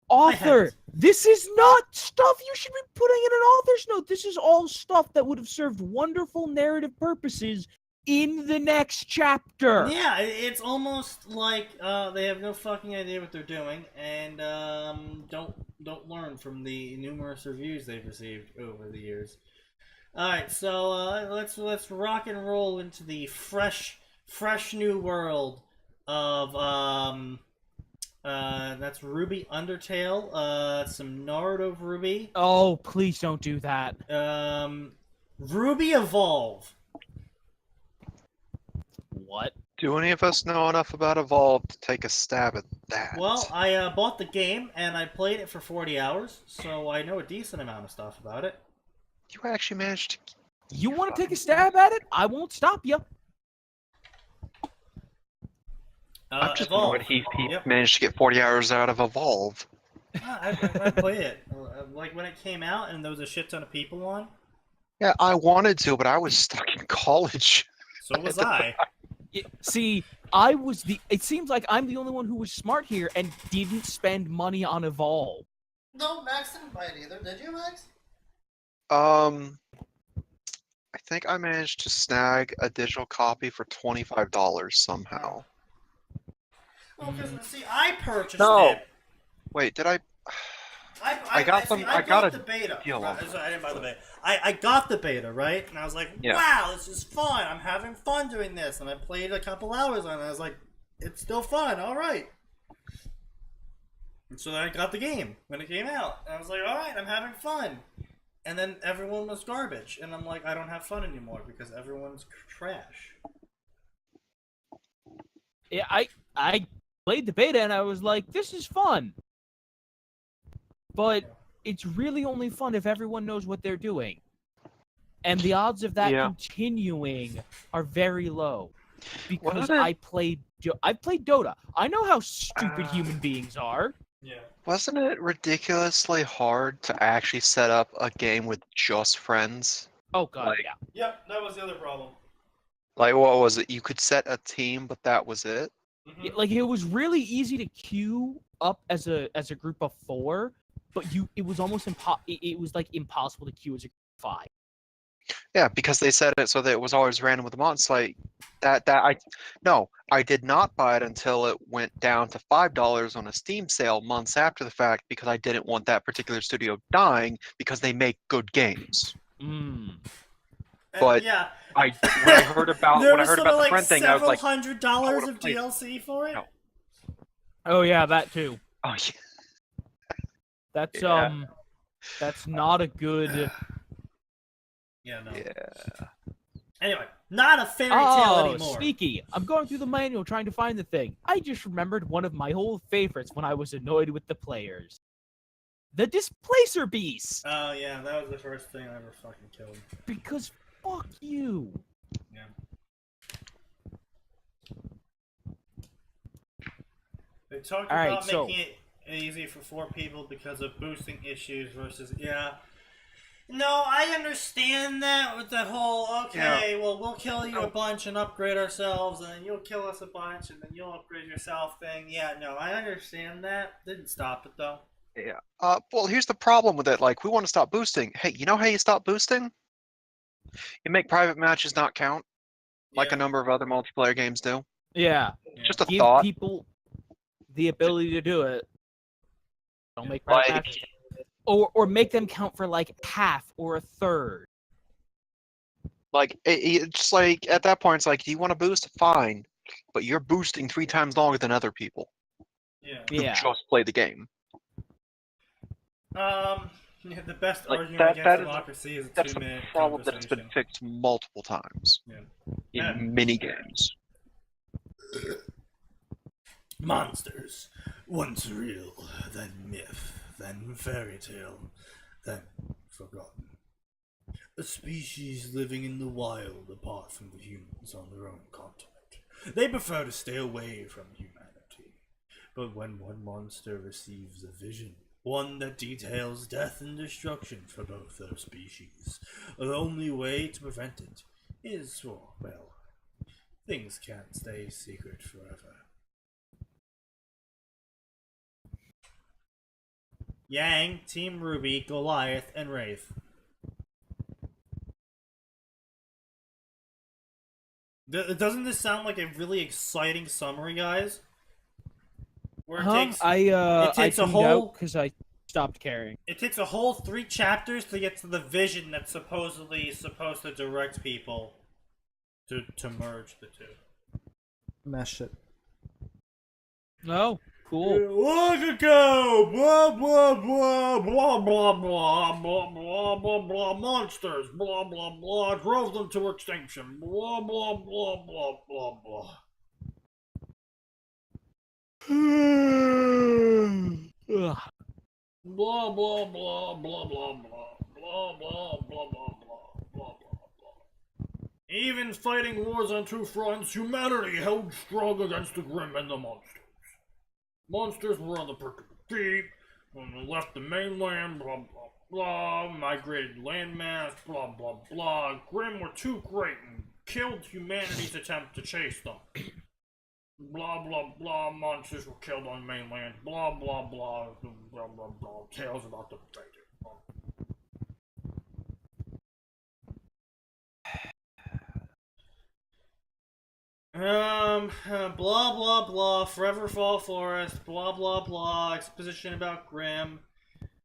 Author, this is not stuff you should be putting in an author's note. This is all stuff that would have served wonderful narrative purposes in the next chapter. Yeah, it's almost like they have no fucking idea what they're doing, and don't learn from the numerous reviews they've received over the years. All right, so let's rock and roll into the fresh new world of that's Ruby Undertale, some Naruto Ruby. Oh, please don't do that. Ruby Evolve. What? Do any of us know enough about Evolve to take a stab at that? Well, I bought the game and I played it for 40 hours, so I know a decent amount of stuff about it. You actually managed to. You want to take a stab at it? I won't stop you. I'm just Evolve. annoyed he Yep. managed to get 40 hours out of Evolve. I played it. Like when it came out and there was a shit ton of people on. Yeah, I wanted to, but I was stuck in college. So was I. See, it seems like I'm the only one who was smart here and didn't spend money on Evolve. No, Max didn't buy it either. Did you, Max? I think I managed to snag a digital copy for $25 somehow. Well, because see, I purchased No. it. Wait, did I? I got see, them. I I got the a beta. deal on Right, sorry, I didn't buy the beta. I got the beta, right? And I was like, Yeah. wow, this is fun. I'm having fun doing this. And I played a couple hours on it. I was like, it's still fun. All right. And so then I got the game when it came out. And I was like, all right, I'm having fun. And then everyone was garbage. And I'm like, I don't have fun anymore because everyone's trash. Yeah, I played the beta and I was like, this is fun. But it's really only fun if everyone knows what they're doing. And the odds of that continuing are very low. Because I played Dota. I know how stupid human beings are. Yeah. Wasn't it ridiculously hard to actually set up a game with just friends? Oh god, Like- yeah. Yep, that was the other problem. Like, what was it? You could set a team, but that was it? Yeah, like it was really easy to queue up as a group of 4, but it was almost it was like impossible to queue as a group of 5. Yeah, because they set it so that it was always random with the months. Like I did not buy it until it went down to $5 on a Steam sale months after the fact because I didn't want that particular studio dying because they make good games. But yeah, when I heard about the friend thing, I was like, several $100s would've of played it. DLC for it. No. Oh yeah, that too. oh yeah. That's Yeah. that's not a good. Yeah, no. Yeah. Anyway, not a fairy tale Oh, anymore. sneaky! I'm going through the manual trying to find the thing. I just remembered one of my old favorites when I was annoyed with the players. The Displacer Beast! Oh yeah, that was the first thing I ever fucking killed. Because fuck you! Yeah. They talked All right, about so- making it easy for 4 people because of boosting issues versus No, I understand that with the whole, okay, well, we'll kill you a bunch and upgrade ourselves, and then you'll kill us a bunch, and then you'll upgrade yourself thing. Yeah, no, I understand that. Didn't stop it, though. Yeah. Well, here's the problem with it. Like, we want to stop boosting. Hey, you know how you stop boosting? You make private matches not count, like a number of other multiplayer games do. Yeah. Just a Give thought. people the ability to do it. Don't make Like- matches. Or make them count for like half or a third. Like, it's like, at that point, it's like, do you want to boost? Fine. But you're boosting 3 times longer than other people Yeah. who Yeah. just play the game. Yeah, the best Like, argument that against is- democracy is a That's 2-minute a problem that has been conversation. fixed multiple times Yeah. in Yeah. mini games. Monsters, once real, then myth, then fairy tale, then forgotten. A species living in the wild apart from the humans on their own continent. They prefer to stay away from humanity. But when one monster receives a vision, one that details death and destruction for both their species, the only way to prevent it is for, well, things can't stay secret forever. Yang, Team Ruby, Goliath, and Wraith. Doesn't this sound like a really exciting summary, guys? Where it takes a tuned whole- out because I stopped caring. It takes a whole 3 chapters to get to the vision that's supposedly supposed to direct people to merge the two. Mesh it. Oh, cool. Long ago, blah blah blah blah blah blah blah blah blah blah monsters, blah blah blah drove them to extinction, blah blah blah blah blah blah. Ugh. Blah blah blah blah blah blah blah blah blah blah blah blah. Even fighting wars on two fronts, humanity held strong against the Grim and the monsters. Monsters were on the brink of the deep, when they left the mainland, blah blah blah, migrated landmass, blah blah blah. Grim were too great and killed humanity's attempt to chase them. Blah blah blah, monsters were killed on mainland, blah blah blah, blah blah blah, tales about the fate. Blah blah blah, Forever Fall Forest, blah blah blah, exposition about Grimm.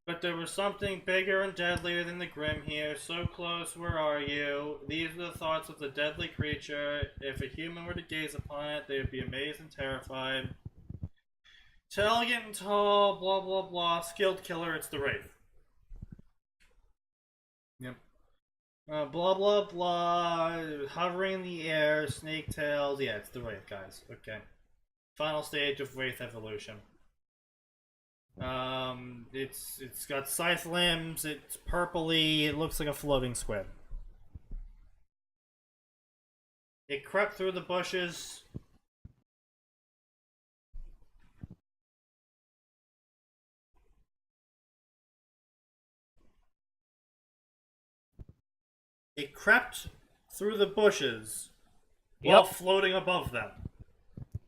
But there was something bigger and deadlier than the Grimm here. So close, where are you? These are the thoughts of the deadly creature. If a human were to gaze upon it, they would be amazed and terrified. Elegant and tall, blah blah blah, skilled killer, it's the Wraith. Yep. Blah blah blah, hovering in the air, snake tails, yeah, it's the Wraith, guys. Okay. Final stage of Wraith evolution. It's got scythe limbs, it's purpley, it looks like a floating squid. It crept through the bushes. It crept through the bushes while floating above them.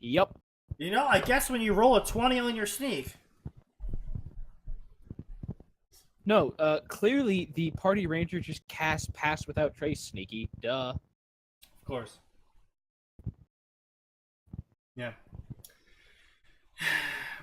Yep. You know, I guess when you roll a 20 on your sneak. No, clearly the party ranger just cast Pass Without Trace, Sneaky. Duh. Of course. Yeah.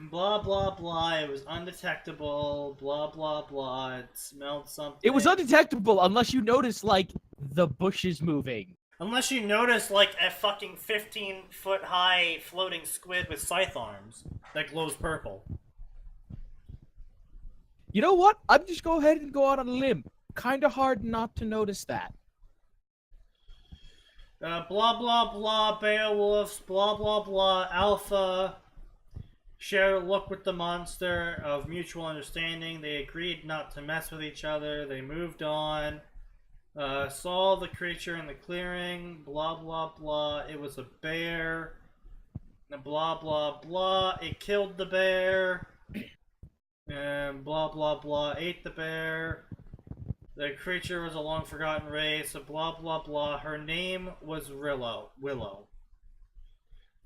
Blah blah blah, it was undetectable, blah blah blah, it smelled something. It was undetectable unless you notice, like, the bushes moving. Unless you notice, like, a fucking 15-foot high floating squid with scythe arms that glows purple. You know what? I'm just go ahead and go out on a limb. Kinda hard not to notice that. Blah blah blah, Beowulfs, blah blah blah, Alpha. Share a look with the monster of mutual understanding. They agreed not to mess with each other. They moved on. Saw the creature in the clearing. Blah blah blah. It was a bear. Blah blah blah. It killed the bear. And blah blah blah. Ate the bear. The creature was a long forgotten race. Blah blah blah. Her name was Willow.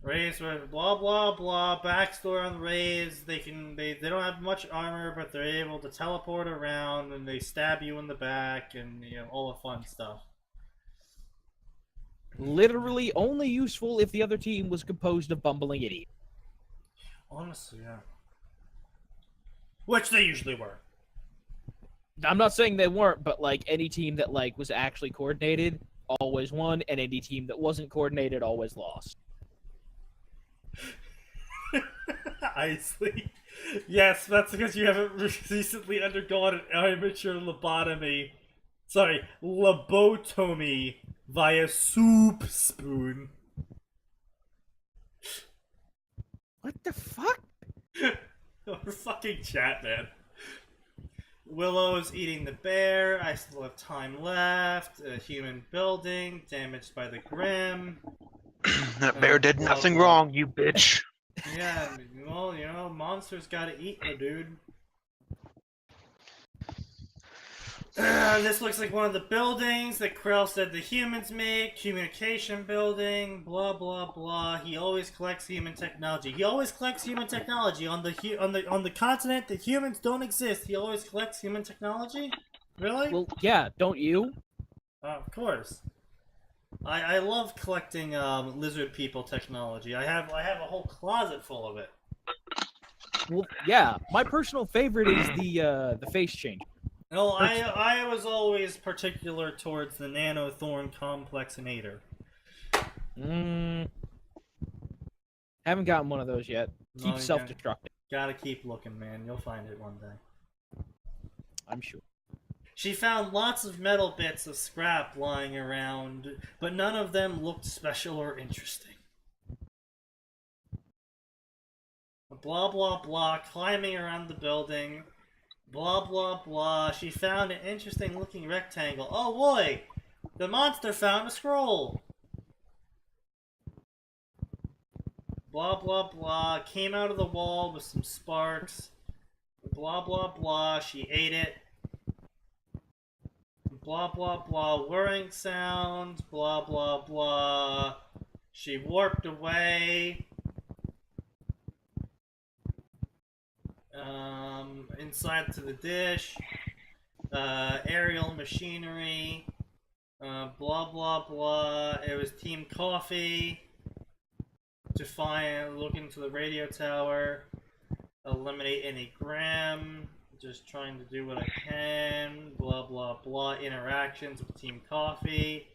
Rays were blah blah blah. Backstory on the Rays. They don't have much armor, but they're able to teleport around and they stab you in the back and all the fun stuff. Literally only useful if the other team was composed of bumbling idiots. Honestly, yeah. Which they usually were. I'm not saying they weren't, but like any team that like was actually coordinated always won, and any team that wasn't coordinated always lost. Isley. Yes, that's because you haven't recently undergone an amateur lobotomy. Sorry, lobotomy via soup spoon. What the fuck? Our fucking chat, man. Willow's eating the bear. I still have time left. A human building damaged by the Grim. That bear did nothing wrong, you bitch. Yeah, well, monsters gotta eat, my dude. This looks like one of the buildings that Krell said the humans make. Communication building, blah blah blah. He always collects human technology. He always collects human technology on the continent that humans don't exist. He always collects human technology. Really? Well, yeah, don't you? Of course. I love collecting lizard people technology. I have a whole closet full of it. Well, yeah. My personal favorite is the face change. No, I was always particular towards the Nanothorn Complexinator. Haven't gotten one of those yet. No, Keep you self-destructing. Gotta keep looking, man. You'll find it one day. I'm sure. She found lots of metal bits of scrap lying around, but none of them looked special or interesting. blah blah blah, climbing around the building, blah blah blah. She found an interesting looking rectangle. Oh boy, the monster found a scroll. Blah blah blah, came out of the wall with some sparks. Blah blah blah, she ate it. Blah blah blah, whirring sounds. Blah blah blah. She warped away. Inside to the dish. Aerial machinery. Blah blah blah. It was Team Coffee. Look into the radio tower. Eliminate any Grimm. Just trying to do what I can. Blah blah blah. Interactions with Team Coffee.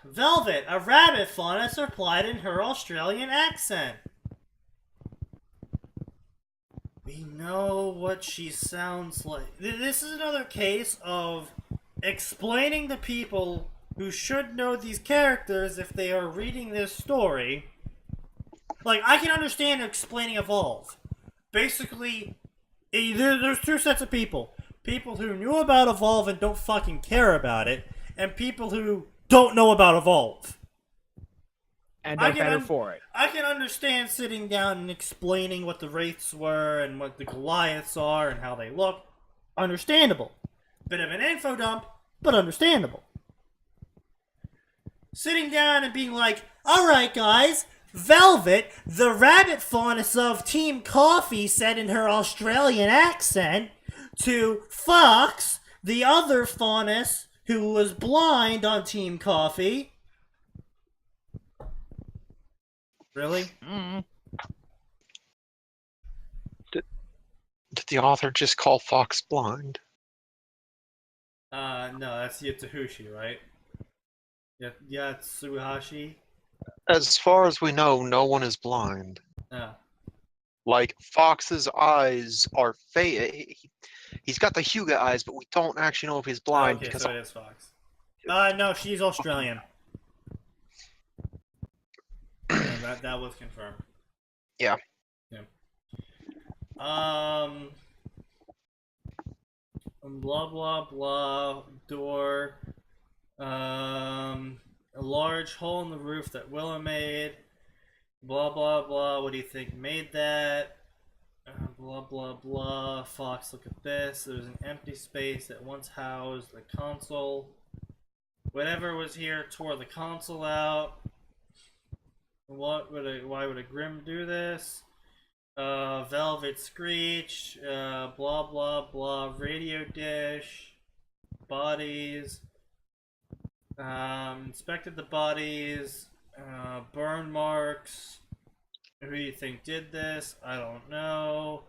Velvet, a rabbit faunus replied in her Australian accent. We know what she sounds like. This is another case of explaining to people who should know these characters if they are reading this story. Like, I can understand explaining Evolve. Basically, there's two sets of people. People who knew about Evolve and don't fucking care about it, and people who don't know about Evolve. And are better for it. I can understand sitting down and explaining what the Wraiths were and what the Goliaths are and how they look. Understandable. Bit of an info dump, but understandable. Sitting down and being like, alright guys, Velvet, the rabbit faunus of Team Coffee, said in her Australian accent, to Fox, the other faunus who was blind on Team Coffee. Really? Did the author just call Fox blind? No, that's Yatsuhashi, right? Yatsuhashi? As far as we know, no one is blind. Oh. Like, Fox's eyes are he's got the Hyuga eyes, but we don't actually know if he's blind. Okay, because so it is Fox. No, she's Australian. Yeah, that was confirmed. Yeah. Blah blah blah. Door. A large hole in the roof that Willow made. Blah blah blah. What do you think made that? Blah blah blah. Fox, look at this. There's an empty space that once housed the console. Whatever was here tore the console out. Why would a Grimm do this? Velvet screech. Blah blah blah. Radio dish. Bodies. Inspected the bodies. Burn marks. Who do you think did this? I don't know.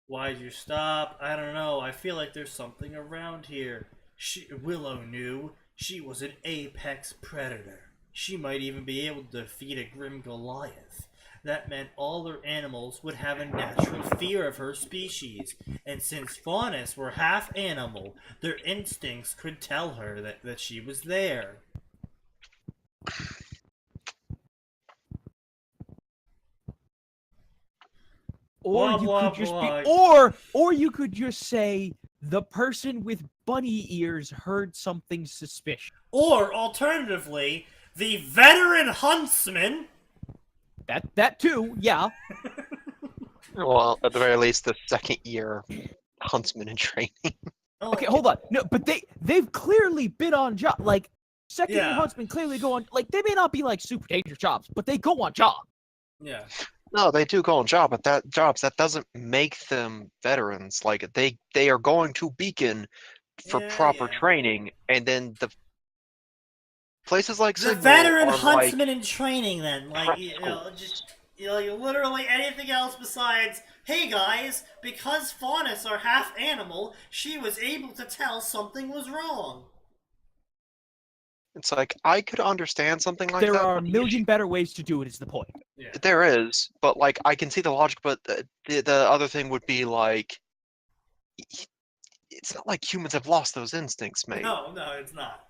Why'd you stop? I don't know. I feel like there's something around here. Willow knew. She was an apex predator. She might even be able to defeat a Grim Goliath. That meant all her animals would have a natural fear of her species. And since faunus were half animal, their instincts could tell her that she was there. Or Blah, you blah, could just blah. be, or you could just say the person with bunny ears heard something suspicious. Or, alternatively, the veteran huntsman. That too, yeah. Well, at the very least, the second year huntsman in training. Okay, hold on. No, but they've clearly been on job. Like, second year Yeah. huntsmen clearly go on. Like, they may not be like super dangerous jobs, but they go on job. Yeah. No, they do go on jobs. That doesn't make them veterans. Like they are going to Beacon for Yeah, proper yeah. training, and then the places like The Signal veteran are huntsman like, in training, then, like, prep you literally anything else besides, hey guys, because faunus are half animal, she was able to tell something was wrong. it's like I could understand something like There that. are a but the million better ways to do it, is the point. Yeah. There is, but like I can see the logic. But the other thing would be like, it's not like humans have lost those instincts, mate. No, it's not.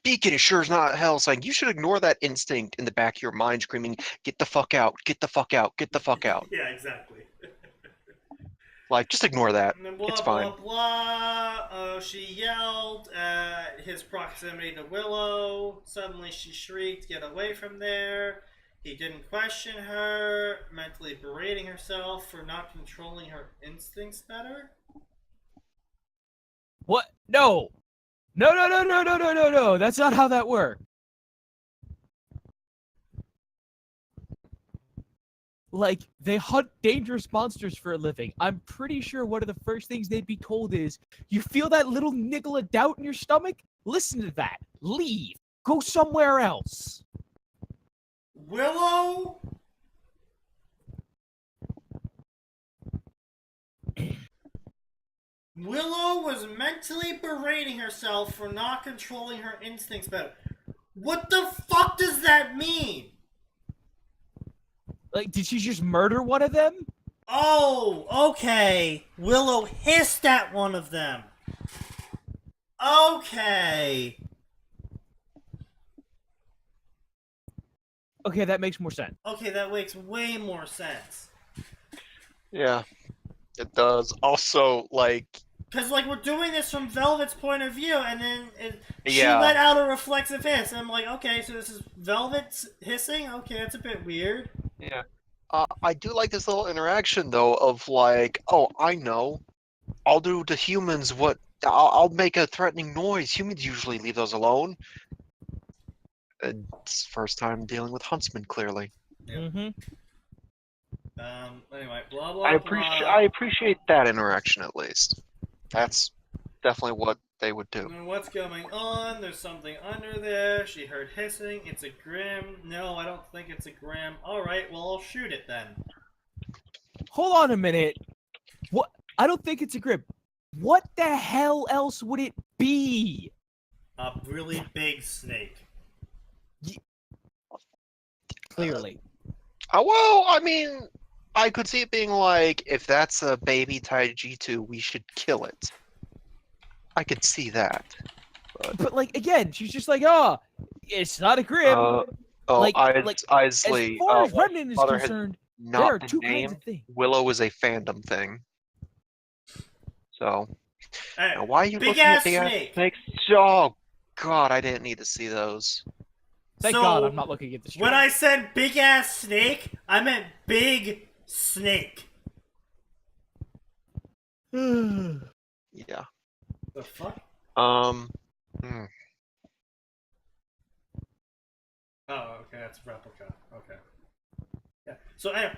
Beacon is sure as not hell saying you should ignore that instinct in the back of your mind screaming, get the fuck out, get the fuck out, get the fuck out. Yeah, exactly. Like, just ignore that. And then blah, It's fine. blah, blah. Oh, she yelled at his proximity to Willow. Suddenly she shrieked, get away from there. He didn't question her, mentally berating herself for not controlling her instincts better. What? No. No. That's not how that works. Like, they hunt dangerous monsters for a living. I'm pretty sure one of the first things they'd be told is, you feel that little niggle of doubt in your stomach? Listen to that. Leave. Go somewhere else. Willow? Willow was mentally berating herself for not controlling her instincts better. What the fuck does that mean? Like, did she just murder one of them? Oh, okay. Willow hissed at one of them. Okay. Okay, that makes more sense. Okay, that makes way more sense. Yeah, it does. Also, like, Because, like, we're doing this from Velvet's point of view, and then she Yeah. let out a reflexive hiss. And I'm like, okay, so this is Velvet's hissing? Okay, that's a bit weird. yeah. I do like this little interaction though of like, oh, I know, I'll do to humans what I'll make a threatening noise. Humans usually leave those alone. It's first time dealing with huntsmen, clearly. Yep. Mm-hmm. Anyway, blah, blah, I appreciate that interaction at least. That's definitely what they would do. And what's going on? There's something under there. She heard hissing. It's a Grim. No, I don't think it's a Grim. Alright, well, I'll shoot it then. Hold on a minute. What? I don't think it's a grip. What the hell else would it be? A really big snake. Clearly. Well, I mean, I could see it being like, if that's a baby Taiji-2, we should kill it. I could see that. But like, again, she's just like, oh, it's not a grip. Like, Isley, as far as Remnant is Mother has concerned, there not are been two kinds named. of things. Willow is a fandom thing. So, Hey, now why are you big looking at ass big snake. ass snakes? Oh, God, I didn't need to see those. Thank So, God I'm not looking at the stream. When I said big ass snake, I meant big snake. Yeah. The fuck? Hmm. Oh, okay, that's replica. Okay. Yeah. So anyway,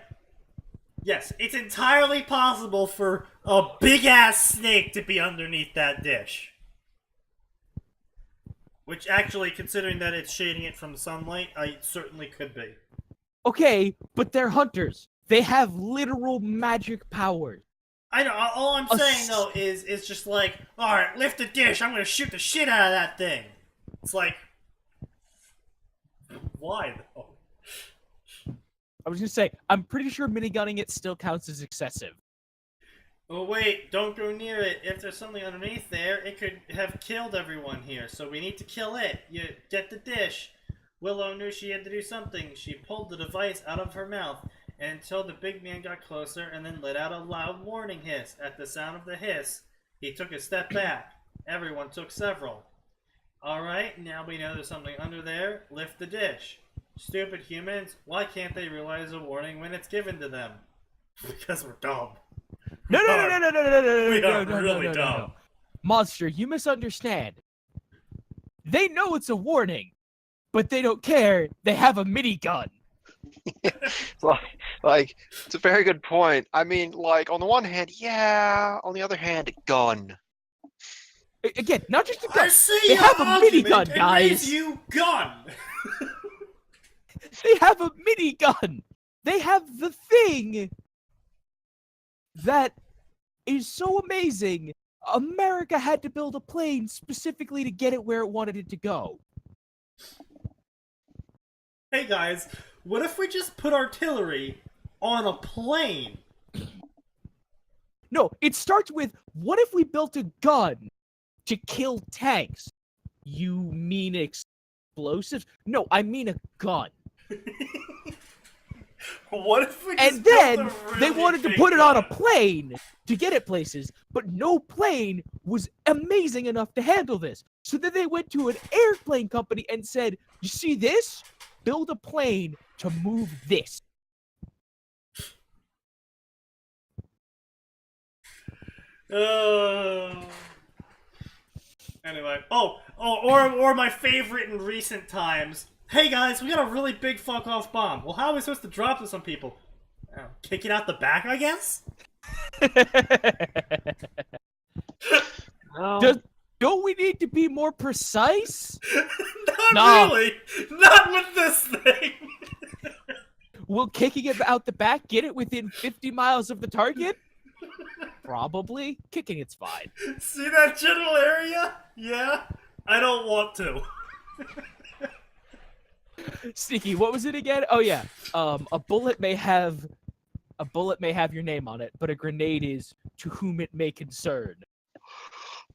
yes, it's entirely possible for a big ass snake to be underneath that dish. Which actually, considering that it's shading it from sunlight, I certainly could be. Okay, but they're hunters. They have literal magic powers. I know. All I'm A saying though is it's just like, all right, lift the dish. I'm gonna shoot the shit out of that thing. It's like, why though? I was gonna say, I'm pretty sure minigunning it still counts as excessive. Oh wait, don't go near it. If there's something underneath there, it could have killed everyone here. So we need to kill it. You get the dish. Willow knew she had to do something. She pulled the device out of her mouth until the big man got closer and then let out a loud warning hiss. At the sound of the hiss, he took a step back. Everyone took several. Alright, now we know there's something under there. Lift the dish. Stupid humans, Why can't they realize a warning when it's given to them? Because we're dumb. No, We are no, really dumb. Monster, you misunderstand. They know it's a warning, but they don't care. They have a minigun. Like, it's a very good point. I mean, like, on the one hand, yeah. On the other hand, gun. Again, not just a I gun. see They your have a argument minigun, and guys. raise you gun. They have a minigun. They have the thing that is so amazing. America had to build a plane specifically to get it where it wanted it to go. Hey guys, what if we just put artillery on a plane? No, it starts with, what if we built a gun to kill tanks? You mean explosives? No, I mean a gun. What if we And just built then a they really wanted to big put it on a gun? plane to get it places, but no plane was amazing enough to handle this. So then they went to an airplane company and said, "You see this? Build a plane to move this." Anyway, or my favorite in recent times. Hey guys, we got a really big fuck off bomb. Well, how are we supposed to drop this on people? Kick it out the back, I guess. Don't we need to be more precise? Not Nah. really. Not with this thing. Will kicking it out the back get it within 50 miles of the target? Probably. Kicking it's fine. See that general area? Yeah. I don't want to. Sneaky, what was it again? Oh yeah. A bullet may have your name on it, but a grenade is to whom it may concern.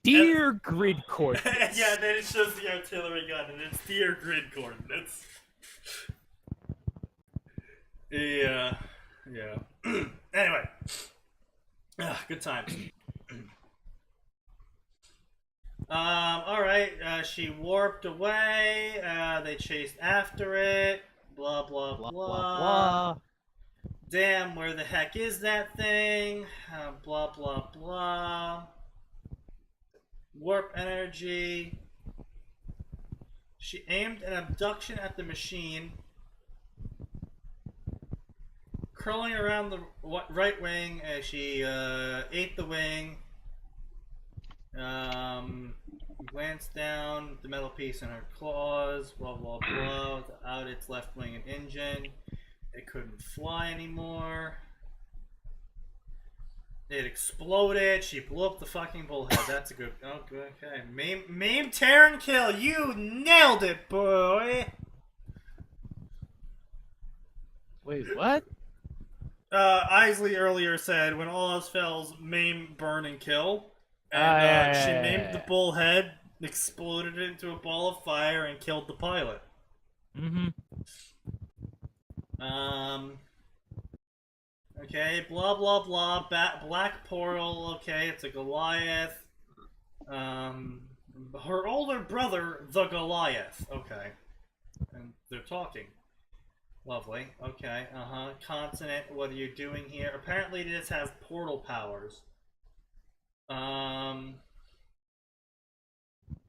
Dear grid coordinates. Yeah, then it shows the artillery gun, and it's dear grid coordinates. Yeah. Anyway. Good times. Alright, she warped away, they chased after it, blah blah blah. Blah, blah, blah. Damn, where the heck is that thing? Blah blah blah. Warp energy. She aimed an abduction at the machine. Curling around the right wing as she ate the wing. Glanced down the metal piece in her claws. Blah blah blah. Without its left wing and engine, it couldn't fly anymore. It exploded. She blew up the fucking bullhead. That's a good. Oh, good. Okay. Maim, tear, and kill. You nailed it, boy. Wait, what? Isley earlier said, when all else fails, maim, burn, and kill. And she maimed the bullhead, exploded it into a ball of fire, and killed the pilot. Mm-hmm. Okay, blah blah blah. Black Portal. Okay, it's a Goliath. Her older brother, the Goliath. Okay, and they're talking. Lovely. Okay. Continent. What are you doing here? Apparently, it does have portal powers.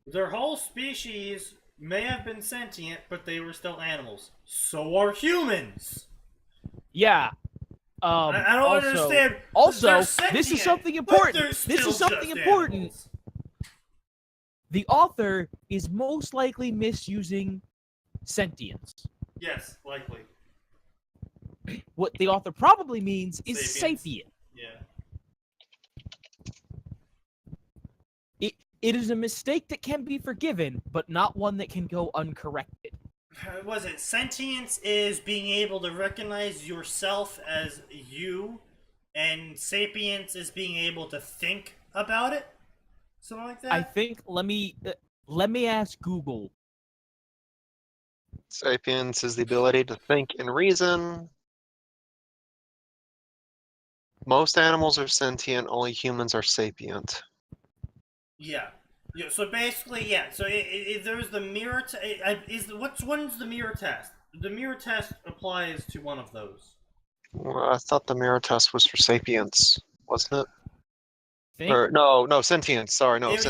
Their whole species may have been sentient, but they were still animals. So are humans. Yeah. I don't understand. Also, They're this is sentient, something but important. they're This still is something just important. animals. The author is most likely misusing sentience. Yes, likely. What the author probably means is Sapience. sapient. Yeah. It is a mistake that can be forgiven, but not one that can go uncorrected. Was it sentience is being able to recognize yourself as you, and sapience is being able to think about it? Something like that? I think let me ask Google. Sapience is the ability to think and reason. Most animals are sentient, only humans are sapient. Yeah. Yeah. So basically, yeah. So there's the mirror. When's the mirror test? The mirror test applies to one of those. Well, I thought the mirror test was for sapience, wasn't it? Think? Or no, sentience. Sorry, no. It's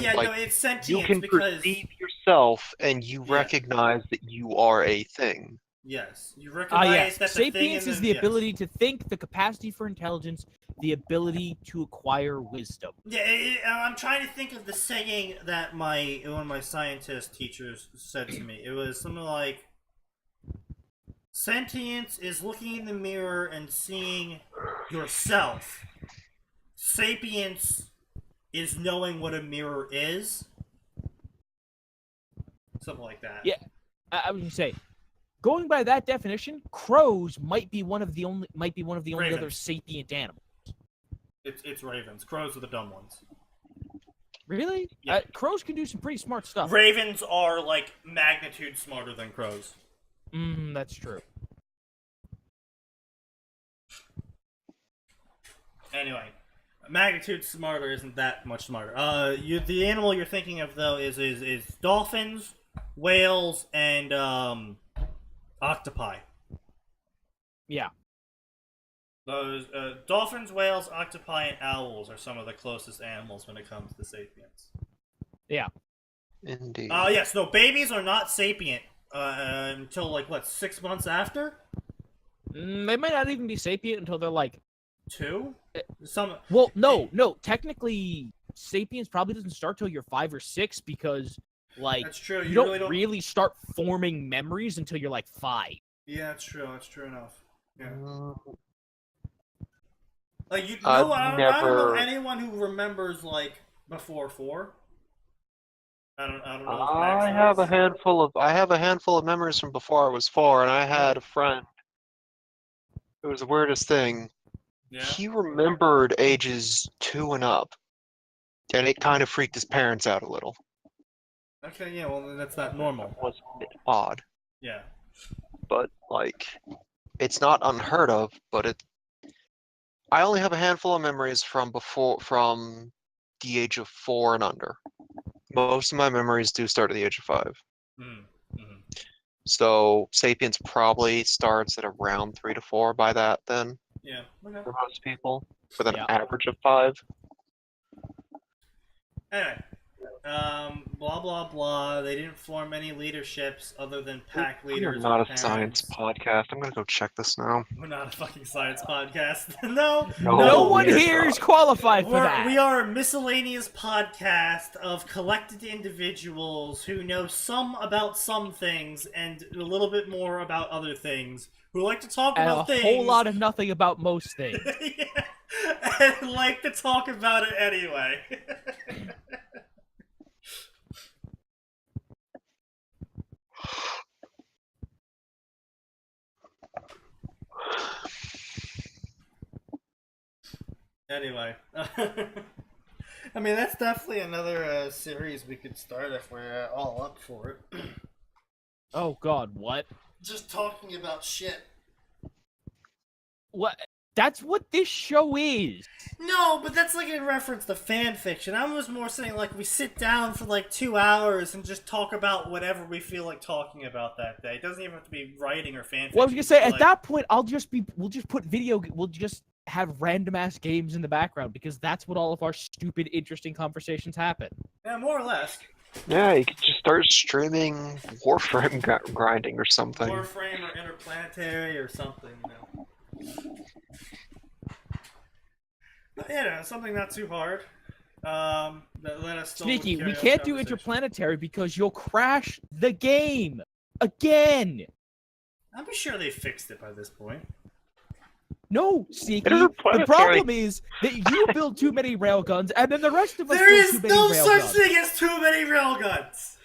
sentience You can because perceive yourself, and you recognize that you are a thing. yes, you recognize that the thing Sapience is the ability to think, the capacity for intelligence, the ability to acquire wisdom. Yeah, I'm trying to think of the saying that one of my scientist teachers said to me. It was something like, sentience is looking in the mirror and seeing yourself. Sapience is knowing what a mirror is. Something like that. Yeah, I was gonna say, going by that definition, crows might be one of the only Ravens. other sapient animals. It's ravens. Crows are the dumb ones. Really? Yeah. Crows can do some pretty smart stuff. Ravens are like magnitude smarter than crows. That's true. Anyway, magnitude smarter isn't that much smarter. The animal you're thinking of though is dolphins, whales, and octopi. Yeah. Those dolphins, whales, octopi, and owls are some of the closest animals when it comes to sapiens. Yeah. Indeed. Yes, no, babies are not sapient until like what, 6 months after? They might not even be sapient until they're like 2? Some. Well, no. Technically, sapiens probably doesn't start till you're 5 or 6 because, like, That's true. you don't really start forming memories until you're like 5. Yeah, that's true. That's true enough. Yeah. Like you I've know, I don't know never- anyone who remembers like before 4. I don't know. If I Max have does. I have a handful of memories from before I was 4, and I had a friend. It was the weirdest thing. Yeah. He remembered ages 2 and up, and it kind of freaked his parents out a little. Okay. Yeah. Well, then that's not normal. It was a bit odd, Yeah. but like, it's not unheard of. But I only have a handful of memories from the age of 4 and under. Most of my memories do start at the age of 5. Mm-hmm. So Sapiens probably starts at around 3 to 4 by that then, Yeah. Okay. for most people, with an Yeah. average of 5. Anyway, blah blah blah. They didn't form any leaderships other than pack We are leaders. not or a science parents. podcast. I'm gonna go check this now. We're not a fucking science podcast. No. No one we are here not. is qualified for that. We are a miscellaneous podcast of collected individuals who know some about some things and a little bit more about other things. Who like to talk and about a things. whole lot of nothing about most things. Yeah, and like to talk about it anyway. Anyway, I mean that's definitely another series we could start if we're all up for it. Oh God, what? Just talking about shit. What? That's what this show is. No, but that's like in reference to fan fiction. I was more saying like we sit down for like 2 hours and just talk about whatever we feel like talking about that day. It doesn't even have to be writing or fan fiction. Well, I was gonna say but, at like, that point, we'll just have random ass games in the background because that's what all of our stupid, interesting conversations happen. yeah, more or less. Yeah, you could just start streaming Warframe grinding or something. Warframe or Interplanetary or something, you know. But, you know, something not too hard. That let us still Sneaky, carry we on the can't do conversation. Interplanetary because you'll crash the game again. I'm sure they fixed it by this point. No, Sneaky. The Interplanetary. problem is that you build too many railguns, and then the rest of us There build is too many no railguns. such thing as too many railguns!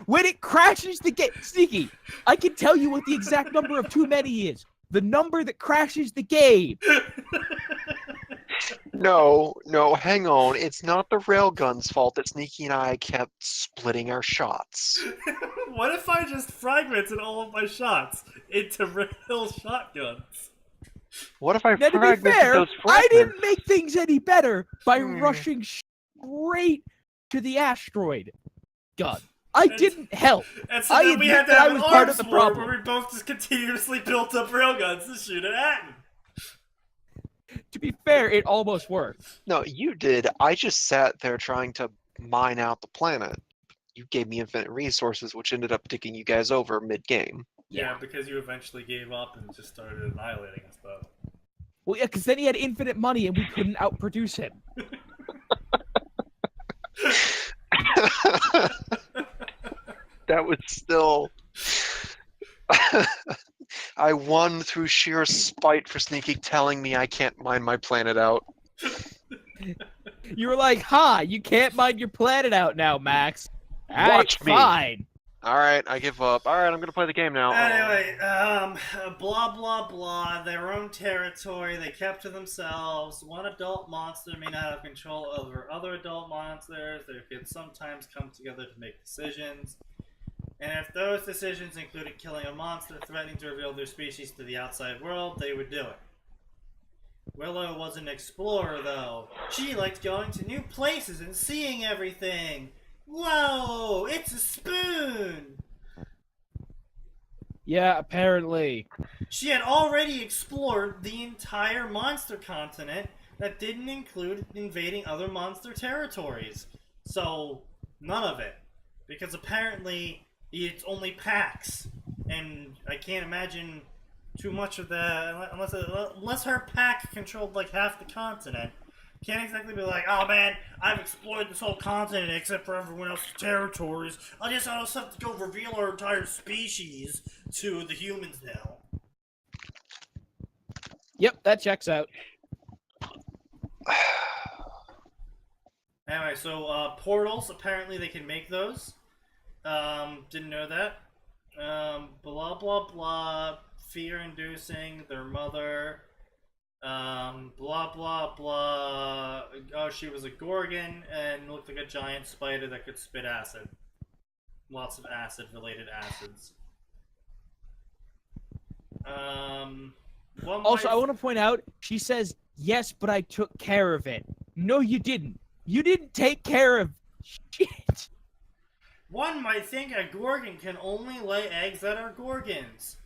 When it crashes the game, Sneaky, I can tell you what the exact number of too many is. The number that crashes the game. No, hang on. It's not the railgun's fault that Sneaky and I kept splitting our shots. What if I just fragmented all of my shots into rail shotguns? What if I Now, to be fragmented fair, those I fragments? didn't make things any better by rushing straight to the asteroid gun. I didn't help. And so I then we had admit to that I have an was part arms of the war problem. where we both just continuously built up railguns to shoot at Atin. To be fair, it almost worked. No, you did. I just sat there trying to mine out the planet. You gave me infinite resources, which ended up taking you guys over mid-game. Yeah, because you eventually gave up and just started annihilating us both. Well, yeah, because then he had infinite money and we couldn't outproduce him. That was still... I won through sheer spite for Sneaky telling me I can't mine my planet out. You were like, "Ha! You can't mine your planet out now, Max." Watch me. Fine. Alright, I give up. Alright, I'm gonna play the game now. Anyway, blah blah blah, their own territory, they kept to themselves. One adult monster may not have control over other adult monsters. They could sometimes come together to make decisions. And if those decisions included killing a monster threatening to reveal their species to the outside world, they would do it. Willow was an explorer, though. She liked going to new places and seeing everything. Whoa, it's a spoon! Yeah, apparently. She had already explored the entire monster continent that didn't include invading other monster territories. So, none of it. Because apparently, it's only packs. And I can't imagine too much of that, unless her pack controlled like half the continent. Can't exactly be like, oh man, I've explored this whole continent except for everyone else's territories. I just have to go reveal our entire species to the humans now. Yep, that checks out. Anyway, so portals, apparently they can make those. Didn't know that. Blah blah blah, fear-inducing, their mother. Blah blah blah. Oh, she was a Gorgon and looked like a giant spider that could spit acid. Lots of acid-related acids. Also, I want to point out, she says, yes, but I took care of it. No, you didn't. You didn't take care of shit. One might think a Gorgon can only lay eggs that are Gorgons.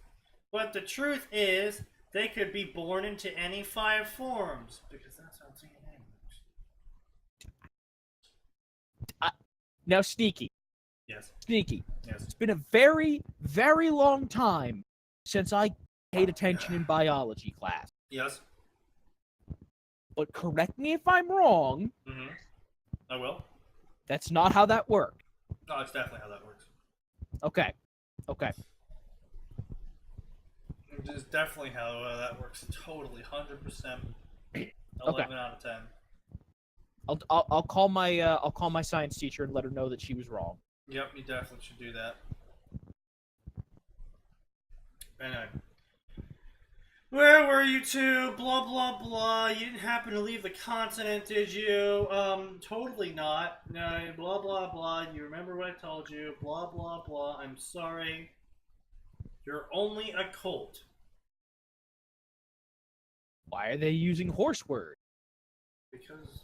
But the truth is, they could be born into any 5 forms, because that's how DNA works. Now, Sneaky. Yes. Sneaky. Yes. It's been a very, very long time since I paid attention in biology class. Yes. But correct me if I'm wrong. Mm-hmm. I will. That's not how that worked. No, it's definitely how that works. Okay. Okay. It's definitely how that works. Totally, 100%. 11 out of 10. I'll call my science teacher and let her know that she was wrong. Yep, you definitely should do that. Anyway. Where were you two? Blah, blah, blah. You didn't happen to leave the continent, did you? Totally not. No, blah, blah, blah. You remember what I told you. Blah, blah, blah. I'm sorry. You're only a cult. Why are they using horse words? Because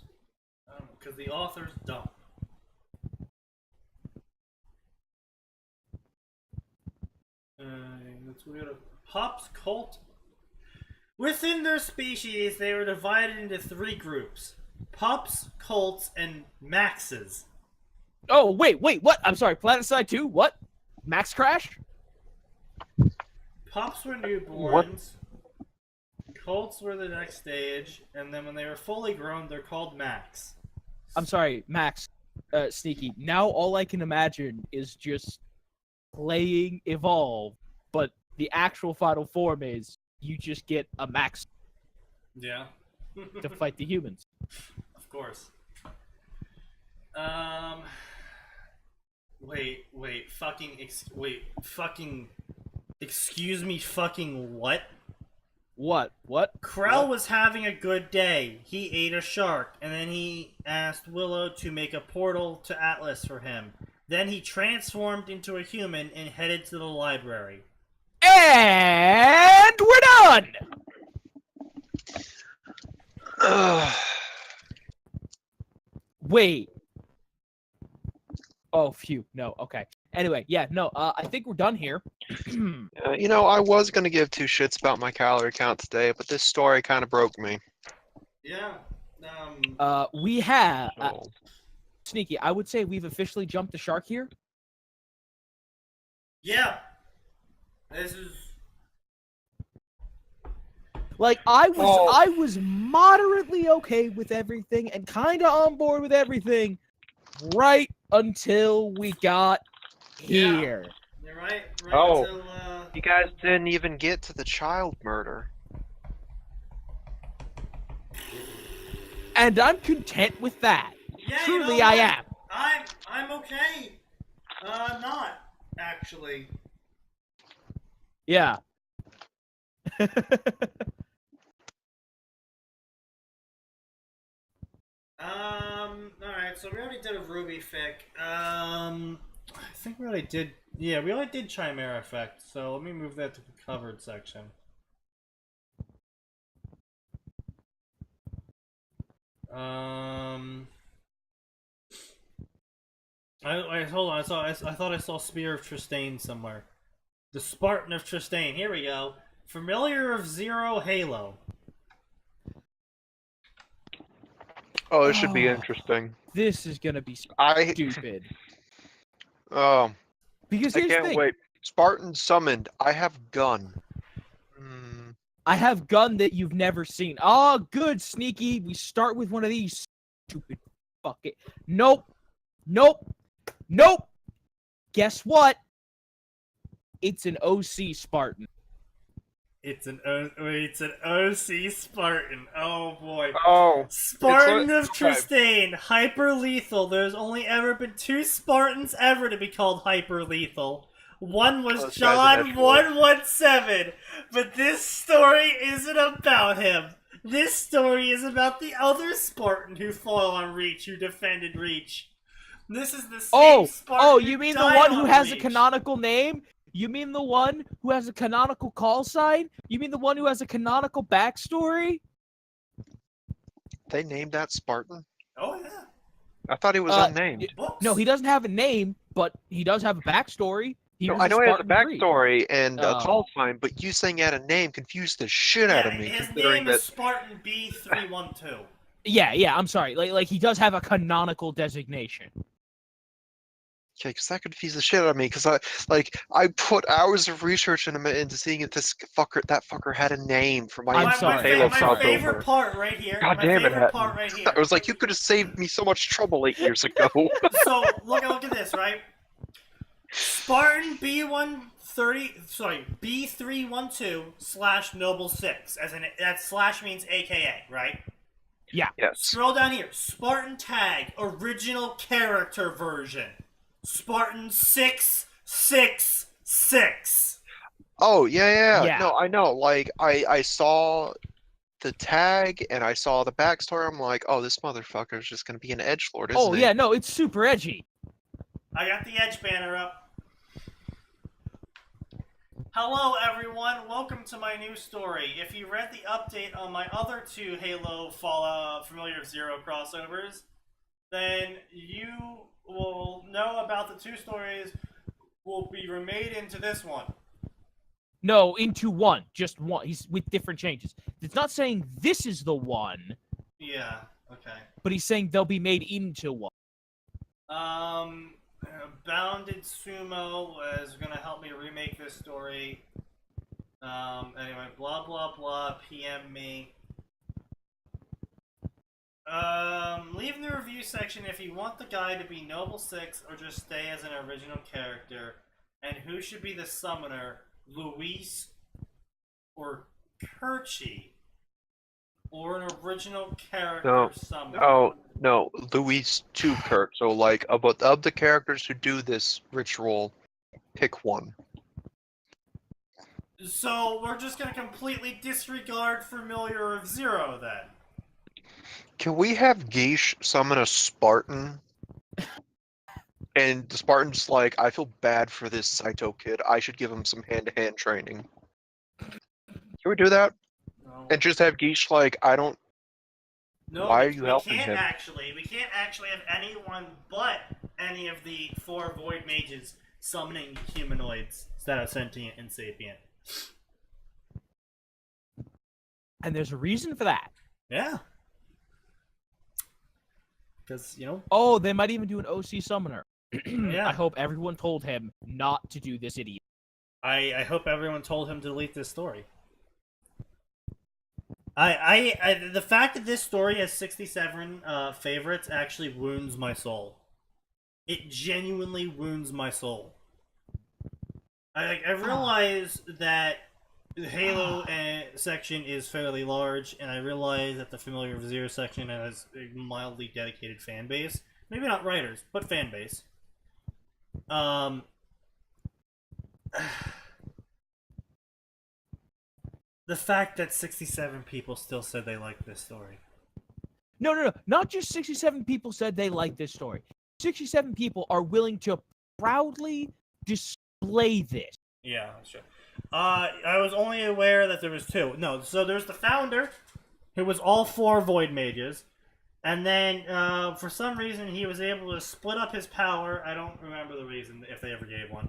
the author's dumb. That's weird. Pups, cult. Within their species, they were divided into 3 groups. Pups, cults, and maxes. Oh, wait, what? I'm sorry, Planetside 2? What? Max Crash? Pups were newborns. What? Cults were the next stage, and then when they were fully grown, they're called Max. I'm sorry, Max. Sneaky. Now all I can imagine is just playing Evolve, but the actual final form is you just get a Max Yeah. to fight the humans. Of course. Wait, fucking, excuse me, fucking what? What? Krell was having a good day. He ate a shark, and then he asked Willow to make a portal to Atlas for him. Then he transformed into a human and headed to the library. And we're done! Wait. Oh, phew. No, okay. Anyway, yeah, no, I think we're done here. You know, I was going to give 2 shits about my calorie count today, but this story kind of broke me. Yeah. We have... So- Sneaky, I would say we've officially jumped the shark here. Yeah. This is... Like, I was moderately okay with everything and kind of on board with everything right until we got here. You're right. Oh. Until, You guys didn't even get to the child murder. And I'm content with that. yeah, Truly, you know I what? am. I'm okay. Not. actually. Yeah. Alright, so we already did a Ruby fic. I think we already did. Yeah, we already did Chimera Effect, so let me move that to the covered section. Hold on. I thought I saw Spear of Tristane somewhere. The Spartan of Tristane. Here we go. Familiar of Zero Halo. Oh, this should be interesting. This is gonna be I stupid. oh, Because I here's the can't thing. wait. Spartan summoned. I have gun. I have gun that you've never seen. Oh, good, Sneaky. We start with one of these. Stupid fuck it. Nope. Nope. Nope. Guess what? It's an OC Spartan. It's an OC Spartan. Oh boy. Oh, Spartan of Tristane, hyper lethal. There's only ever been 2 Spartans ever to be called hyper lethal. One was this guy's John an edgelord. 117, but this story isn't about him. This story is about the other Spartan who fought on Reach, who defended Reach. This is the same Spartan. Oh, who you mean the died one who on has a Reach. canonical name? You mean the one who has a canonical call sign? You mean the one who has a canonical backstory? They named that Spartan? Oh yeah. I thought he was unnamed. Books. No, he doesn't have a name, but he does have a backstory. He No, was I know he has a Spartan Greek. backstory and a Oh. call sign, but you saying he had a name confused the shit out of me. His Considering name is that, Spartan B312. Yeah, I'm sorry. Like he does have a canonical designation. okay, because that confused the shit out of me. Because I put hours of research into seeing if that fucker had a name for my I'm entire sorry, Halo I'm sorry. My favorite crossover. part right here. God my damn it, favorite part Hatton. right here. I was like, you could have saved me so much trouble 8 years ago. So look at this, right? Spartan B312 / Noble 6, as in that slash means AKA, right? Yeah. Yes. Scroll down here. Spartan tag original character version. Spartan 666. Oh yeah. Yeah. No, I know. Like I saw the tag and I saw the backstory. I'm like, oh, this motherfucker is just gonna be an edgelord, isn't Oh he? yeah, no, it's super edgy. I got the Edge banner up. Hello everyone, welcome to my new story. If you read the update on my other 2 Halo Fallout Familiar of Zero crossovers, then you will know about the 2 stories will be remade into this one. No, into one, just one. He's with different changes. It's not saying this is the one, Yeah, okay. but he's saying they'll be made into one. Bounded Sumo is gonna help me remake this story. Anyway, blah blah blah, PM me. Leave in the review section if you want the guy to be Noble 6 or just stay as an original character, and who should be the summoner, Luis or Kirchi, or an original character summoner. Oh no, Louis 2 Kirk. So like, of the characters who do this ritual, pick one. So we're just gonna completely disregard Familiar of Zero then. Can we have Geish summon a Spartan? And the Spartan's like, I feel bad for this Saito kid. I should give him some hand-to-hand training. Can we do that? No. And just have Geish like, I don't. No, Why are you helping we him? can't actually have anyone but any of the 4 Void Mages summoning humanoids that are sentient and sapient. And there's a reason for that. Yeah. Because, you know... Oh, they might even do an OC summoner. Yeah. I hope everyone told him not to do this idiot. I hope everyone told him to delete this story. The fact that this story has 67 favorites actually wounds my soul. It genuinely wounds my soul. I realize that the Halo section is fairly large, and I realize that the Familiar of Zero section has a mildly dedicated fan base. Maybe not writers, but fan base. The fact that 67 people still said they liked this story. No. Not just 67 people said they liked this story. 67 people are willing to proudly display this. Yeah, that's true. I was only aware that there was 2. No, so there's the founder, who was all 4 Void Mages, and then for some reason he was able to split up his power. I don't remember the reason, if they ever gave one.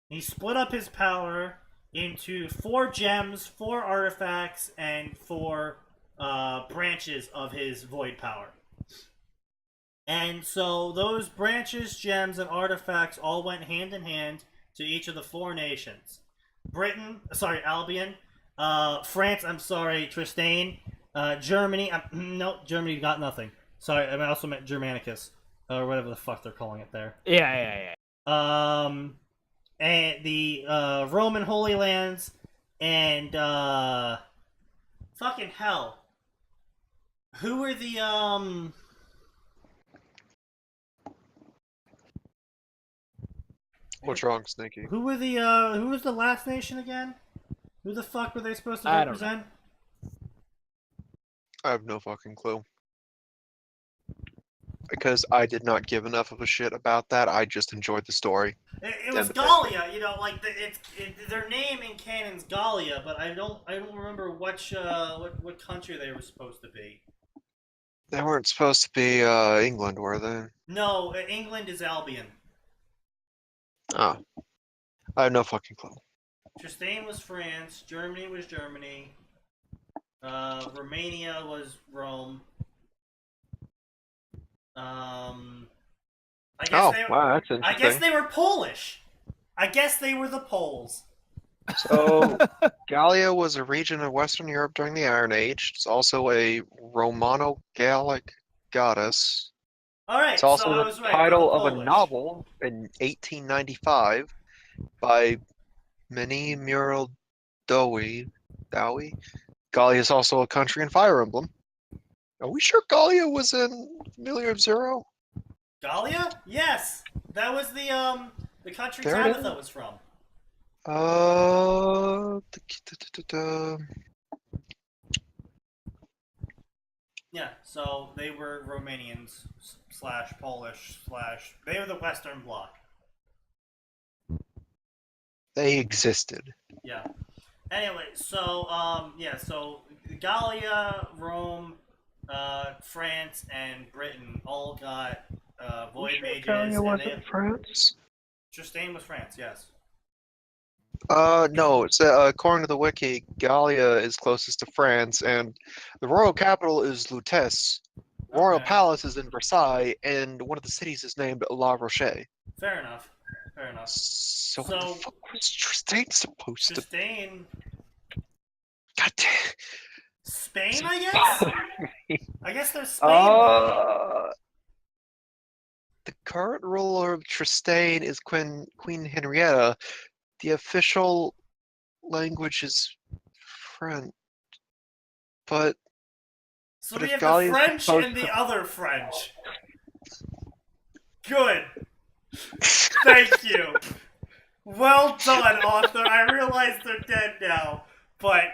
He split up his power into 4 gems, 4 artifacts, and 4 branches of his Void power. And so those branches, gems, and artifacts all went hand in hand to each of the 4 nations. Albion, France, Tristane, Germany, no, Germany got nothing. Sorry, I also meant Germanicus, or whatever the fuck they're calling it there. Yeah. And the Roman Holy Lands, and fucking hell. Who were the What's wrong, Sneaky? who was the last nation again? Who the fuck were they supposed to I don't represent? I have no fucking clue. Because I did not give enough of a shit about that. I just enjoyed the story. It was Gallia, like their name in canon's Gallia, but I don't remember what country they were supposed to be. They weren't supposed to be England, were they? No, England is Albion. Oh. I have no fucking clue. Tristane was France. Germany was Germany. Romania was Rome. Wow, that's interesting. I guess they were Polish. I guess they were the Poles. So, Gallia was a region of Western Europe during the Iron Age. It's also a Romano-Gallic goddess. All right, It's also so I the was right, title they were of a Polish. novel in 1895 by Mini Mural Dowie. Gallia is also a country in Fire Emblem. Are we sure Gallia was in Familiar of Zero? Gallia? Yes, that was the country There it Tabitha was from. Yeah, so they were Romanians / Polish / they were the Western Bloc. They existed. Yeah. Anyway, so so Gallia, Rome, France, and Britain all got Void Mages. Gallia wasn't France? Tristane was France, yes. No. It's according to the wiki, Gallia is closest to France, and the royal capital is Lutece. Royal Okay. Palace is in Versailles, and one of the cities is named La Rochelle. Fair enough. So what the So- fuck was Tristane supposed to? Tristane, God damn. Spain, I guess. I guess there's Spain. The current ruler of Tristane is Queen Henrietta. The official language is French, but So but we if have Gallia the is French supposed and the to- other French. Good. Thank you. Well done, author. I realize they're dead now, but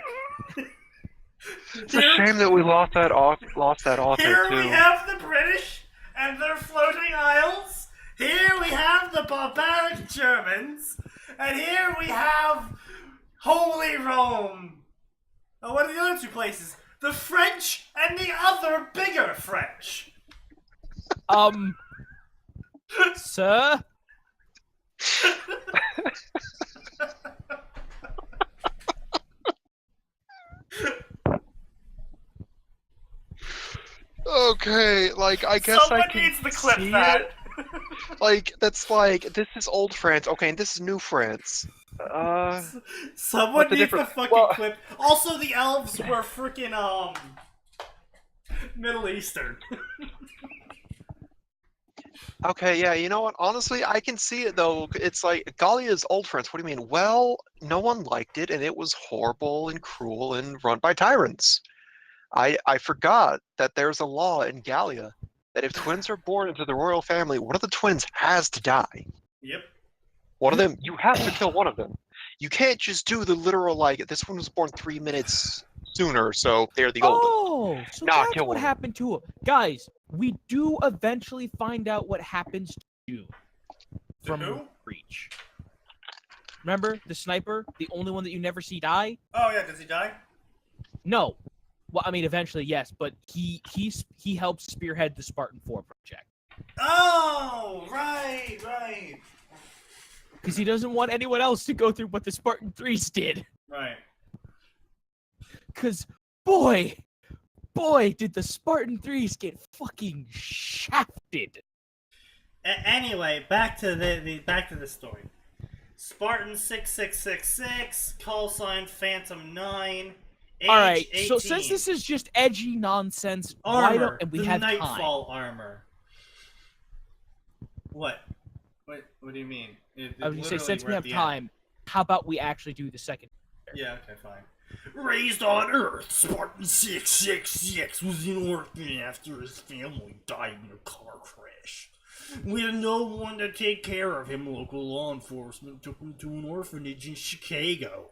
it's a shame that we lost that author here too. we have the British and their floating isles. Here we have the barbaric Germans, and here we have Holy Rome. Oh, what are the other 2 places? The French and the other bigger French. Sir? Okay, like I guess Someone I can needs to clip see that. it. Like that's like this is old France. Okay, and this is new France. Someone What's the needs to difference? fucking Well- clip. Also, the elves were freaking Middle Eastern. Okay, yeah, you know what? Honestly, I can see it though. It's like Gallia is old France. What do you mean? Well, no one liked it, and it was horrible and cruel and run by tyrants. I forgot that there's a law in Gallia that if twins are born into the royal family, one of the twins has to die. Yep. One of them, you have to kill one of them. you can't just do the literal, like, this one was born 3 minutes sooner, so they're the oldest. Oh, so Nah, that's kill what one. happened to him. Guys, we do eventually find out what happens to June from who? Breach. Remember the sniper, the only one that you never see die? Oh yeah, does he die? No. Well, I mean, eventually, yes, but he helps spearhead the Spartan 4 project. Oh, right. Because he doesn't want anyone else to go through what the Spartan 3s did. Right. Because, boy, did the Spartan 3s get fucking shafted. Anyway, back to the story. Spartan 6666, call sign Phantom 9. All right, 18. so since this is just edgy nonsense, armor, why don't and we the have Nightfall time? armor. What do you mean? I was gonna say, since we have time, how about we actually do the second? Yeah, okay, fine. Raised on Earth, Spartan 666 was an orphan after his family died in a car crash. With no one to take care of him, local law enforcement took him to an orphanage in Chicago.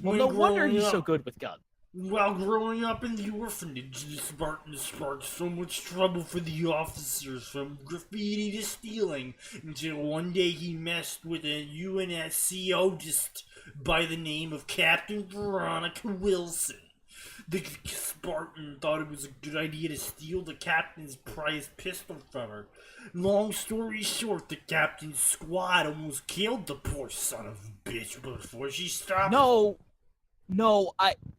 Well, When no wonder growing he's up- so good with guns. While growing up in the orphanage, the Spartans sparked so much trouble for the officers, from graffiti to stealing, until one day he messed with a UNSCOist by the name of Captain Veronica Wilson. The Spartan thought it was a good idea to steal the captain's prized pistol from her. Long story short, the captain's squad almost killed the poor son of a bitch before she stopped. No,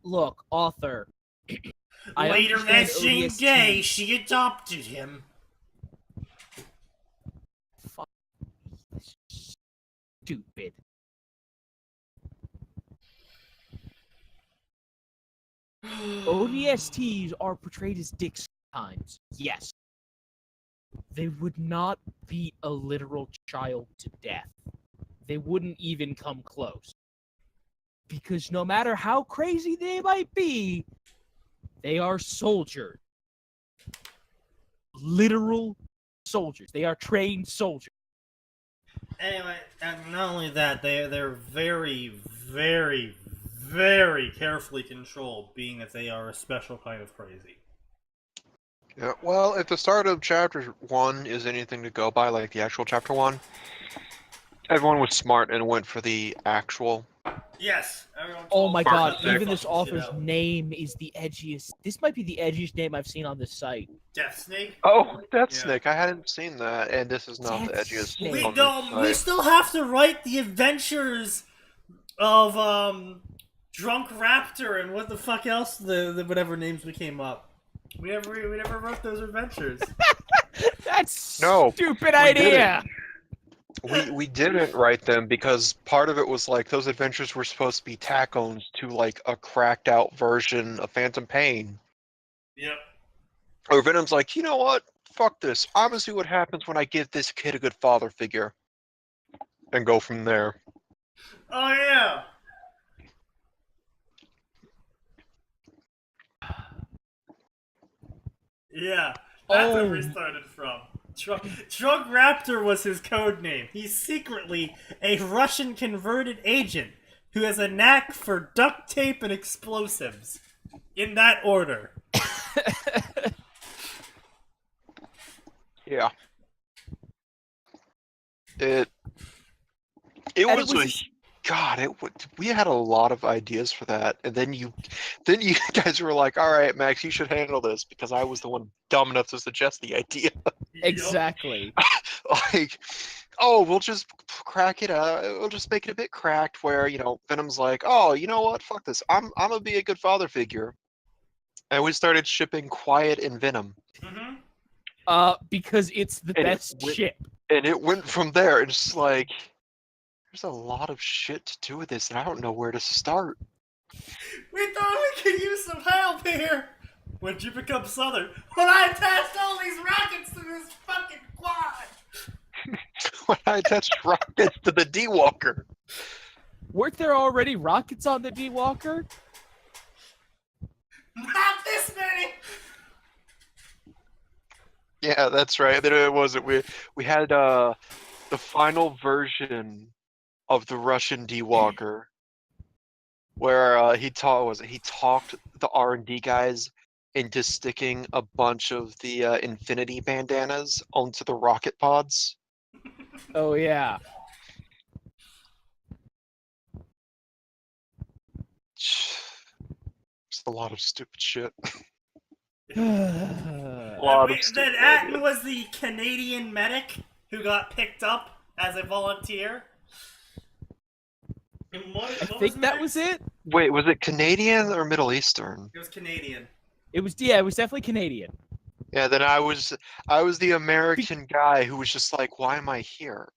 look, author. I Later that understand same day, ODST. she adopted him. Fuck. Stupid. ODSTs are portrayed as dicks sometimes. Yes. They would not beat a literal child to death. They wouldn't even come close. Because no matter how crazy they might be, they are soldiers. Literal soldiers. They are trained soldiers. Anyway, and not only that, they're very, very, very carefully controlled, being that they are a special kind of crazy. Yeah, well, if the start of chapter 1 is anything to go by, like the actual chapter 1, everyone was smart and went for the actual. Yes. Everyone Oh told my Spartan god, to fucking even this shit author's out. name is the edgiest. This might be the edgiest name I've seen on this site. Death Snake? Oh, Death Yeah. Snake. I hadn't seen that, and this is not the Death edgiest. Snake. on We this site. still have to write the adventures of Drunk Raptor and what the fuck else the whatever names we came up. We never wrote those adventures. That's No, stupid we idea. We didn't write them because part of it was like those adventures were supposed to be tack-ons to like a cracked out version of Phantom Pain. Yep. Or Venom's like, you know what? Fuck this. I'm gonna see what happens when I give this kid a good father figure. And go from there. Oh yeah. Yeah, that's where we started from. Drunk Raptor was his code name. He's secretly a Russian converted agent who has a knack for duct tape and explosives. In that order. Yeah. It was we had a lot of ideas for that, and then you guys were like, all right, Max, you should handle this, because I was the one dumb enough to suggest the idea. Exactly. Like, oh, we'll just crack it out. We'll just make it a bit cracked where, Venom's like, oh, you know what? Fuck this. I'm gonna be a good father figure. And we started shipping Quiet and Venom. Mm-hmm. Because it's the best ship. And it went from there. It's just like, there's a lot of shit to do with this, and I don't know where to start. We thought we could use some help here. When'd you become Southern? When I attached all these rockets to this fucking quad! When I attached rockets to the D-Walker. Weren't there already rockets on the D-Walker? Not this many! Yeah, that's right. There was it. We had the final version of the Russian D-Walker where he talked the R&D guys into sticking a bunch of the Infinity bandanas onto the rocket pods. Oh yeah. Just a lot of stupid shit. Yeah, Lot of Wait, stupid then Atin ideas. was the Canadian medic who got picked up as a volunteer. And what I was think the that next- was it. Wait, was it Canadian or Middle Eastern? It was Canadian. It was definitely Canadian. Yeah, then I was the American guy who was just like, why am I here?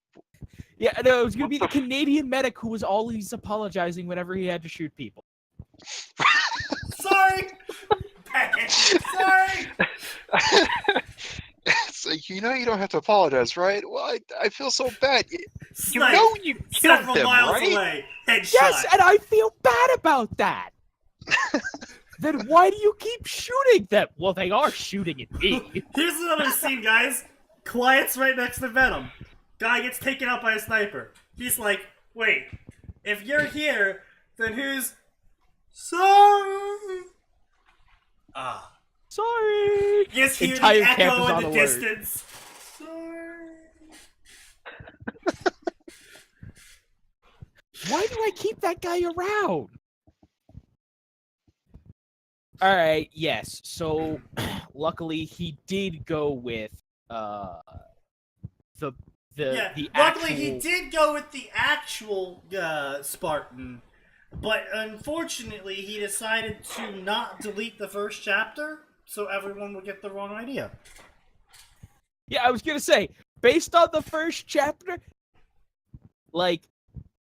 Yeah, no, it was gonna What be the the Canadian medic who was always apologizing whenever he had to shoot people. Sorry! Sorry! It's like, you know you don't have to apologize, right? Well, I feel so bad. You Snipe, know you killed several them, miles right? away. Headshot. Yes, and I feel bad about that. Then why do you keep shooting them? Well, they are shooting at me. Here's another scene, guys. Quiet's right next to Venom. Guy gets taken out by a sniper. He's like, wait, if you're here, then who's... Sorry! Ah. Sorry. You just hear Entire the camp echo is in on the alert. distance. Sorry. Why do I keep that guy around? All right, yes. So, luckily, he did go with the Yeah, the luckily actual... he did go with the actual Spartan, but unfortunately he decided to not delete the first chapter, so everyone would get the wrong idea. Yeah, I was gonna say, based on the first chapter, like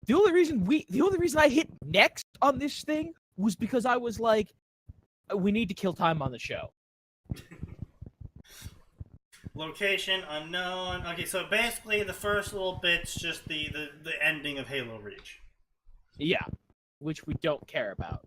the only reason I hit next on this thing was because I was like, we need to kill time on the show. Location unknown. Okay, so basically the first little bit's just the ending of Halo Reach. Yeah, which we don't care about.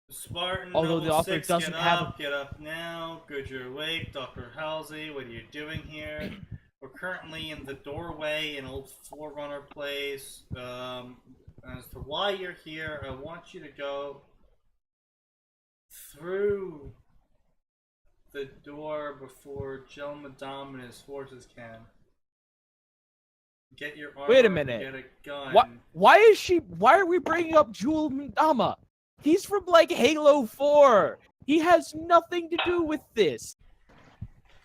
Spartan, Although the level author 6, doesn't get have up, get up now. Good, you're awake. Dr. Halsey, what are you doing here? We're currently in the doorway in old Forerunner place. As to why you're here, I want you to go through the door before Gel Madame and his forces can. Get your armor, Wait a minute. get a gun. What? Why are we bringing up Jewel Madama? He's from like Halo 4. He has nothing to do with this.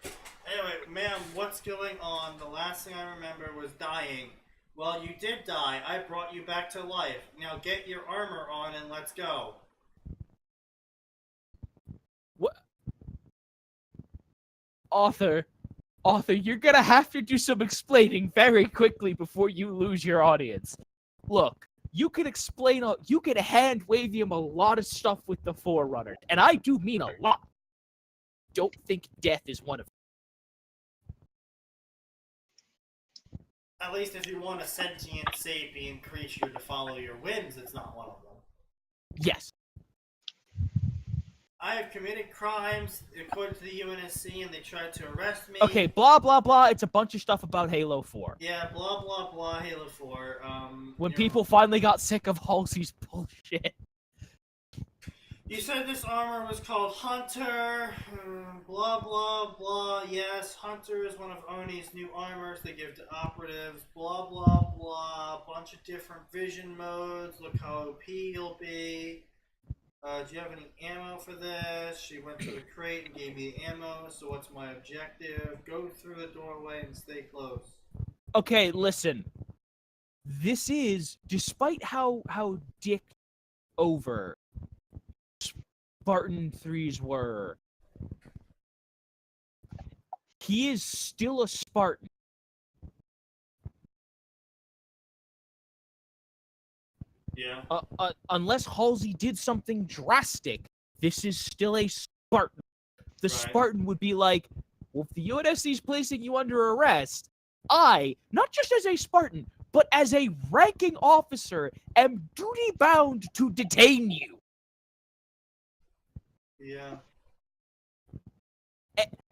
Anyway, ma'am, what's going on? The last thing I remember was dying. Well, you did die. I brought you back to life. Now get your armor on and let's go. What? Author, you're gonna have to do some explaining very quickly before you lose your audience. Look, you can explain, you can hand wave him a lot of stuff with the Forerunner, and I do mean a lot. Don't think death is one of them. At least if you want a sentient sapient creature to follow your whims, it's not one of them. Yes. I have committed crimes according to the UNSC and they tried to arrest me. Okay, blah, blah, blah. It's a bunch of stuff about Halo 4. Yeah, blah blah blah, Halo 4. When you know, people finally got sick of Halsey's bullshit. You said this armor was called Hunter, blah blah blah, yes, Hunter is one of Oni's new armors they give to operatives, blah blah blah, bunch of different vision modes, look how OP you'll be. Do you have any ammo for this? She went to the crate and gave me the ammo, so what's my objective? Go through the doorway and stay close. Okay, listen. This is, despite how dick over Spartan 3s were, he is still a Spartan. Yeah. Unless Halsey did something drastic, this is still a Spartan. The Right. Spartan would be like, well, if the UNSC is placing you under arrest, I, not just as a Spartan, but as a ranking officer, am duty-bound to detain you. Yeah.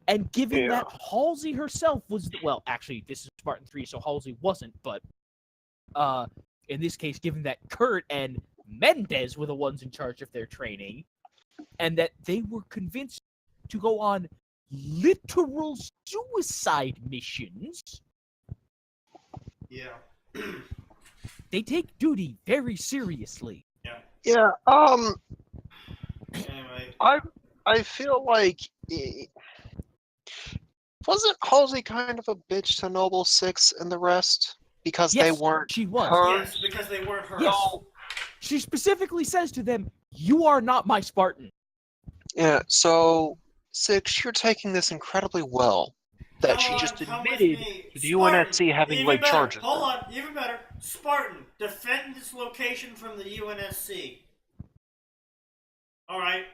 And given Yeah. that Halsey herself was, well, actually, this is Spartan 3, so Halsey wasn't, but in this case, given that Kurt and Mendez were the ones in charge of their training, and that they were convinced to go on literal suicide missions. Yeah. They take duty very seriously. Yeah. Anyway. I feel like wasn't Halsey kind of a bitch to Noble Six and the rest because they Yes, weren't she was. her? Yes, because they weren't her. Yes. She specifically says to them, "You are not my Spartan." Yeah. So Six, you're taking this incredibly well. That she just admitted to the UNSC having laid charges. Hold on, even better. Spartan, defend this location from the UNSC. Alright.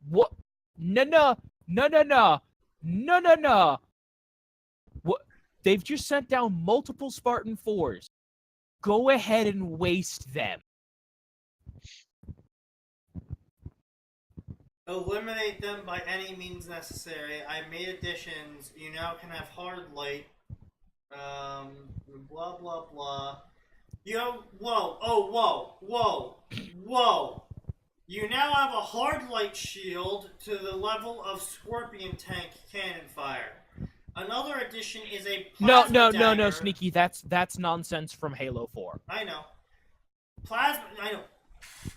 What? No. What? They've just sent down multiple Spartan 4s. Go ahead and waste them. Eliminate them by any means necessary. I made additions. You now can have hard light. Blah blah blah. Whoa. You now have a hard light shield to the level of Scorpion tank cannon fire. Another addition is a plasma dagger. No, Sneaky. That's nonsense from Halo 4. I know. I know.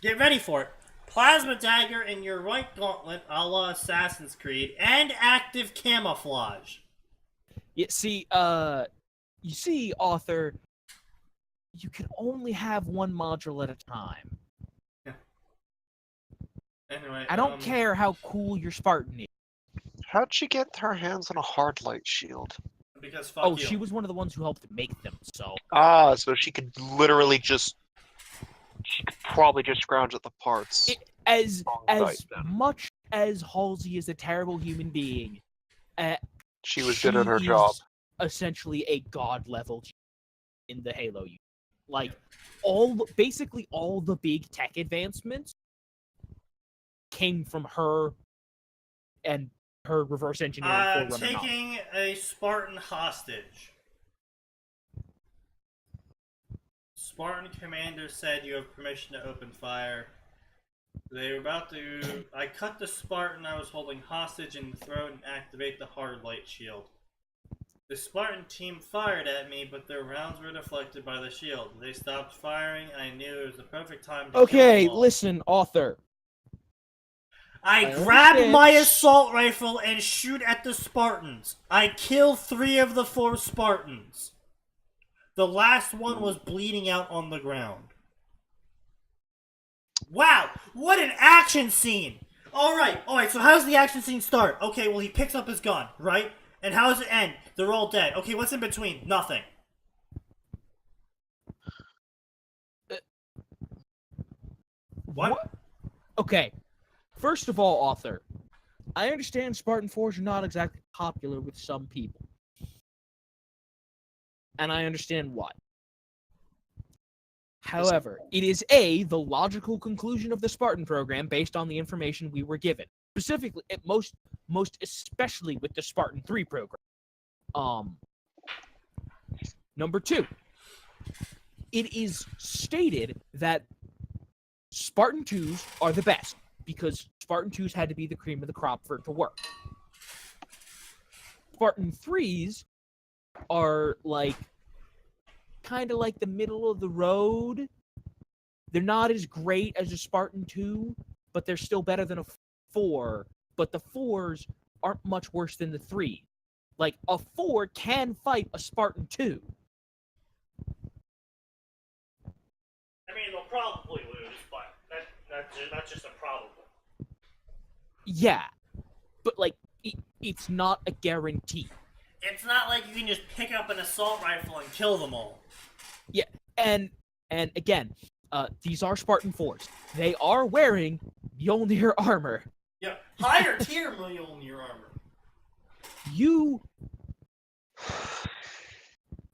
Get ready for it. Plasma dagger in your right gauntlet, a la Assassin's Creed, and active camouflage. You see, Author, you can only have one module at a time. Yeah. Anyway, I don't care how cool your Spartan is. How'd she get her hands on a hard light shield? Because fuck you. She was one of the ones who helped make them, so... So she could literally just... She could probably just scrounge at the parts. As much as Halsey is a terrible human being, she was good at her job. Essentially a god level in the Halo universe. Like, basically all the big tech advancements came from her and her reverse engineering. Taking a Spartan hostage. Spartan commander said you have permission to open fire. They were about to... I cut the Spartan I was holding hostage in the throat and activate the hard light shield. The Spartan team fired at me, but their rounds were deflected by the shield. They stopped firing, and I knew it was the perfect time to kill them all. Listen, Author. I grab my assault rifle and shoot at the Spartans. I kill 3 of the 4 Spartans. The last one was bleeding out on the ground. Wow, what an action scene! Alright, so how does the action scene start? Okay, well he picks up his gun, right? And how does it end? They're all dead. Okay, what's in between? Nothing. What? Okay, first of all, Author, I understand Spartan 4s are not exactly popular with some people. And I understand why. However, it is the logical conclusion of the Spartan program based on the information we were given. Specifically, most especially with the Spartan 3 program. Number 2, it is stated that Spartan 2s are the best because Spartan 2s had to be the cream of the crop for it to work. Spartan 3s are kind of like the middle of the road. They're not as great as a Spartan 2, but they're still better than a 4. But the 4s aren't much worse than the 3. Like, a 4 can fight a Spartan 2. I mean, they'll probably lose, but that's just a problem. Yeah, but, it's not a guarantee. It's not like you can just pick up an assault rifle and kill them all. Yeah, and again, these are Spartan 4s. They are wearing Mjolnir armor. Yeah, higher tier Mjolnir armor.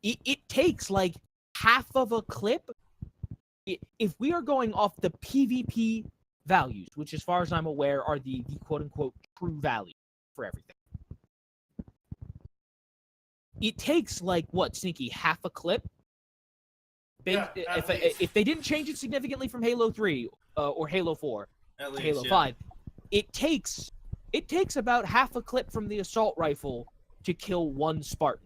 It takes half of a clip. If we are going off the PvP values, which as far as I'm aware are the quote-unquote true value for everything. It takes Sneaky, half a clip Yeah, at least. if they didn't change it significantly from Halo 3 or Halo 4 At to least, Halo yeah. 5, it takes about half a clip from the assault rifle to kill one Spartan.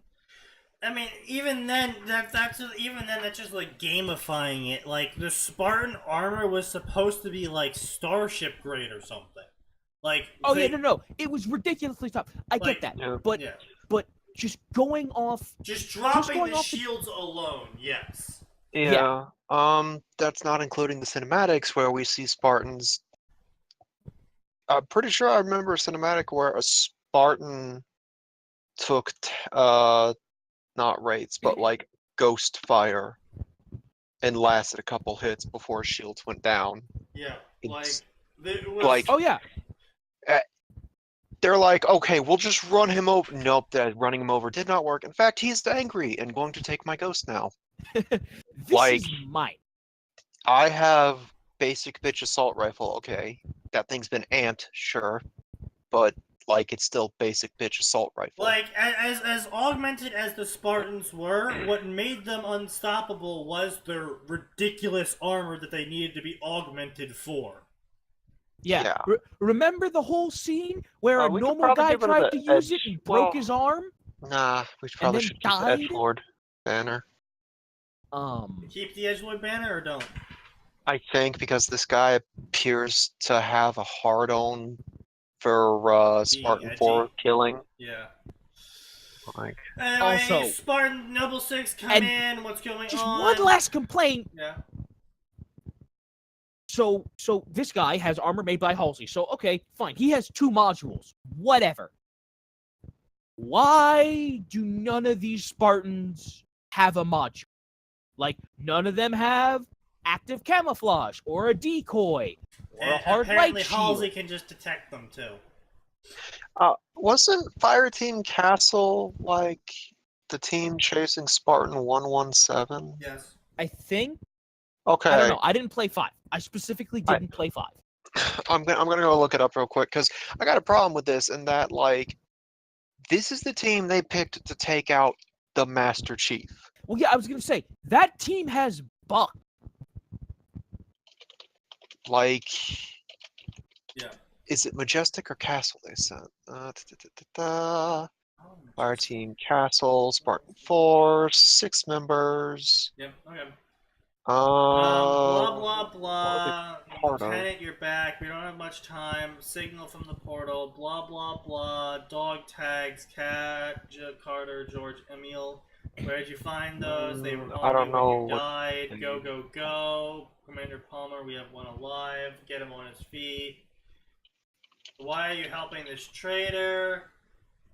I mean, even then, that's just like gamifying it. Like the Spartan armor was supposed to be like Starship grade or something. Like, Oh yeah, no, it was ridiculously tough. I Like, get that, yeah. but yeah, just going off, just dropping going the off the- shields alone. Yes. Yeah. That's not including the cinematics where we see Spartans. I'm pretty sure I remember a cinematic where a Spartan took not wraiths, but like ghost fire and lasted a couple hits before shields went down. Yeah. Like, It's it was, like oh yeah, they're like, okay, we'll just run him over. Nope, that running him over did not work. In fact, he's angry and going to take my ghost now. this Like- is mine. I have basic bitch assault rifle. Okay, that thing's been amped, sure, but like it's still basic bitch assault rifle. like as augmented as the Spartans were, what made them unstoppable was their ridiculous armor that they needed to be augmented for. Yeah. Yeah. Remember the whole scene where a We could normal probably guy get rid of tried to the use it edge. and broke Well- his arm? Nah, we probably then should keep the died? Edgelord banner. Keep the Edgelord banner or don't? I think because this guy appears to have a hard on for Spartan edgy. 4 killing. Yeah. Like, Anyway, Also- Spartan Noble 6, come And in. What's going Just on? one last complaint. Yeah. So this guy has armor made by Halsey. So okay, fine. He has 2 modules. Whatever. Why do none of these Spartans have a module? Like none of them have active camouflage or a decoy or a And hard apparently light shield. Halsey can just detect them too. wasn't Fireteam Castle like the team chasing Spartan 117? Yes. I think. Okay, I don't know. I didn't play 5. I specifically didn't play 5. I'm gonna go look it up real quick because I got a problem with this in that like this is the team they picked to take out the Master Chief. Well, yeah, I was gonna say that team has Buck. Like, Yeah. is it Majestic or Castle they sent? Oh, Fire Team Castle, Spartan Force, 6 members. Yep. Okay. Uh, Blah blah blah. part of? Lieutenant, you're back. We don't have much time. Signal from the portal. Blah blah blah. Dog tags. Cat. Carter. George. Emil. Where'd you find those? They were I don't on know when you what died. thing. Go go go. Commander Palmer. We have one alive. Get him on his feet. Why are you helping this traitor?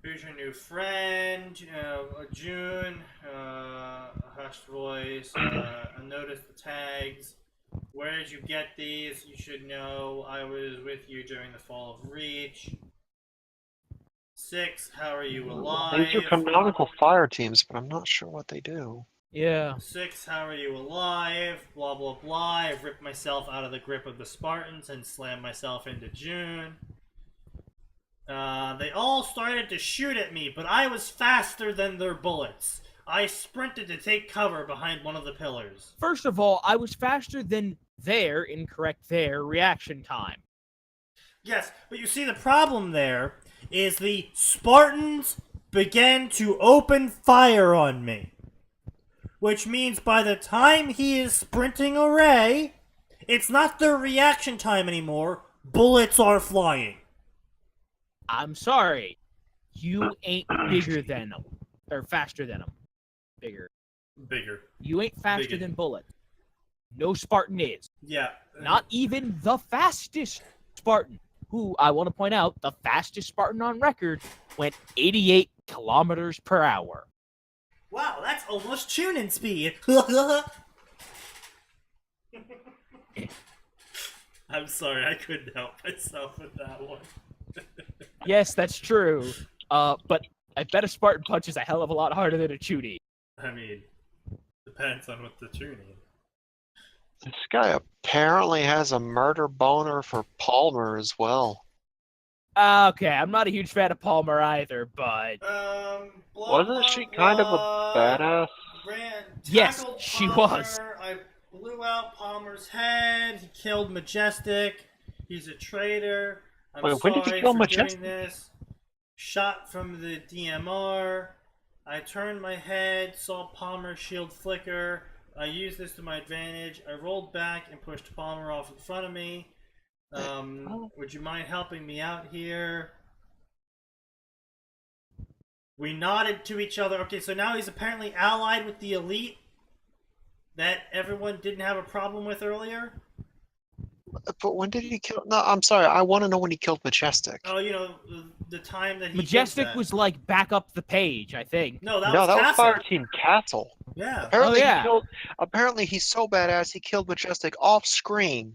Who's your new friend? June. Hushed voice. Notice the tags. Where did you get these? You should know. I was with you during the fall of Reach. 6. How are you alive? These are canonical fire teams, but I'm not sure what they do. Yeah. 6. How are you alive? Blah blah blah. I've ripped myself out of the grip of the Spartans and slammed myself into June. They all started to shoot at me, but I was faster than their bullets. I sprinted to take cover behind one of the pillars. First of all, I was faster than their reaction time. Yes, but you see the problem there is the Spartans began to open fire on me. Which means by the time he is sprinting away, it's not their reaction time anymore. Bullets are flying. I'm sorry. You ain't bigger than them. Or faster than them. Bigger. Bigger. You ain't faster Bigger. than Bullet. No Spartan is. Yeah. Not even the fastest Spartan. Who, I want to point out, the fastest Spartan on record went 88 kilometers per hour. Wow, that's almost tuning speed. I'm sorry, I couldn't help myself with that one. Yes, that's true. But I bet a Spartan punch is a hell of a lot harder than a Chudy. I mean, depends on what the tuning. This guy apparently has a murder boner for Palmer as well. Okay, I'm not a huge fan of Palmer either, but Blah, Wasn't she kind of a badass? Yes, she was. well, Palmer's head. He killed Majestic. He's a traitor. I'm Wait, when sorry did he kill for Majestic? doing this. Shot from the DMR. I turned my head, saw Palmer's shield flicker. I used this to my advantage. I rolled back and pushed Palmer off in front of me. Would you mind helping me out here? We nodded to each other. Okay, so now he's apparently allied with the elite that everyone didn't have a problem with earlier. But when did he kill? No, I'm sorry. I want to know when he killed Majestic. Oh, you know, the time that he Majestic did that. was like back up the page, I think. No, that No, was that was Castle. Fire Team Castle. Yeah. Apparently, yeah. he killed. Apparently, he's so badass he killed Majestic off screen,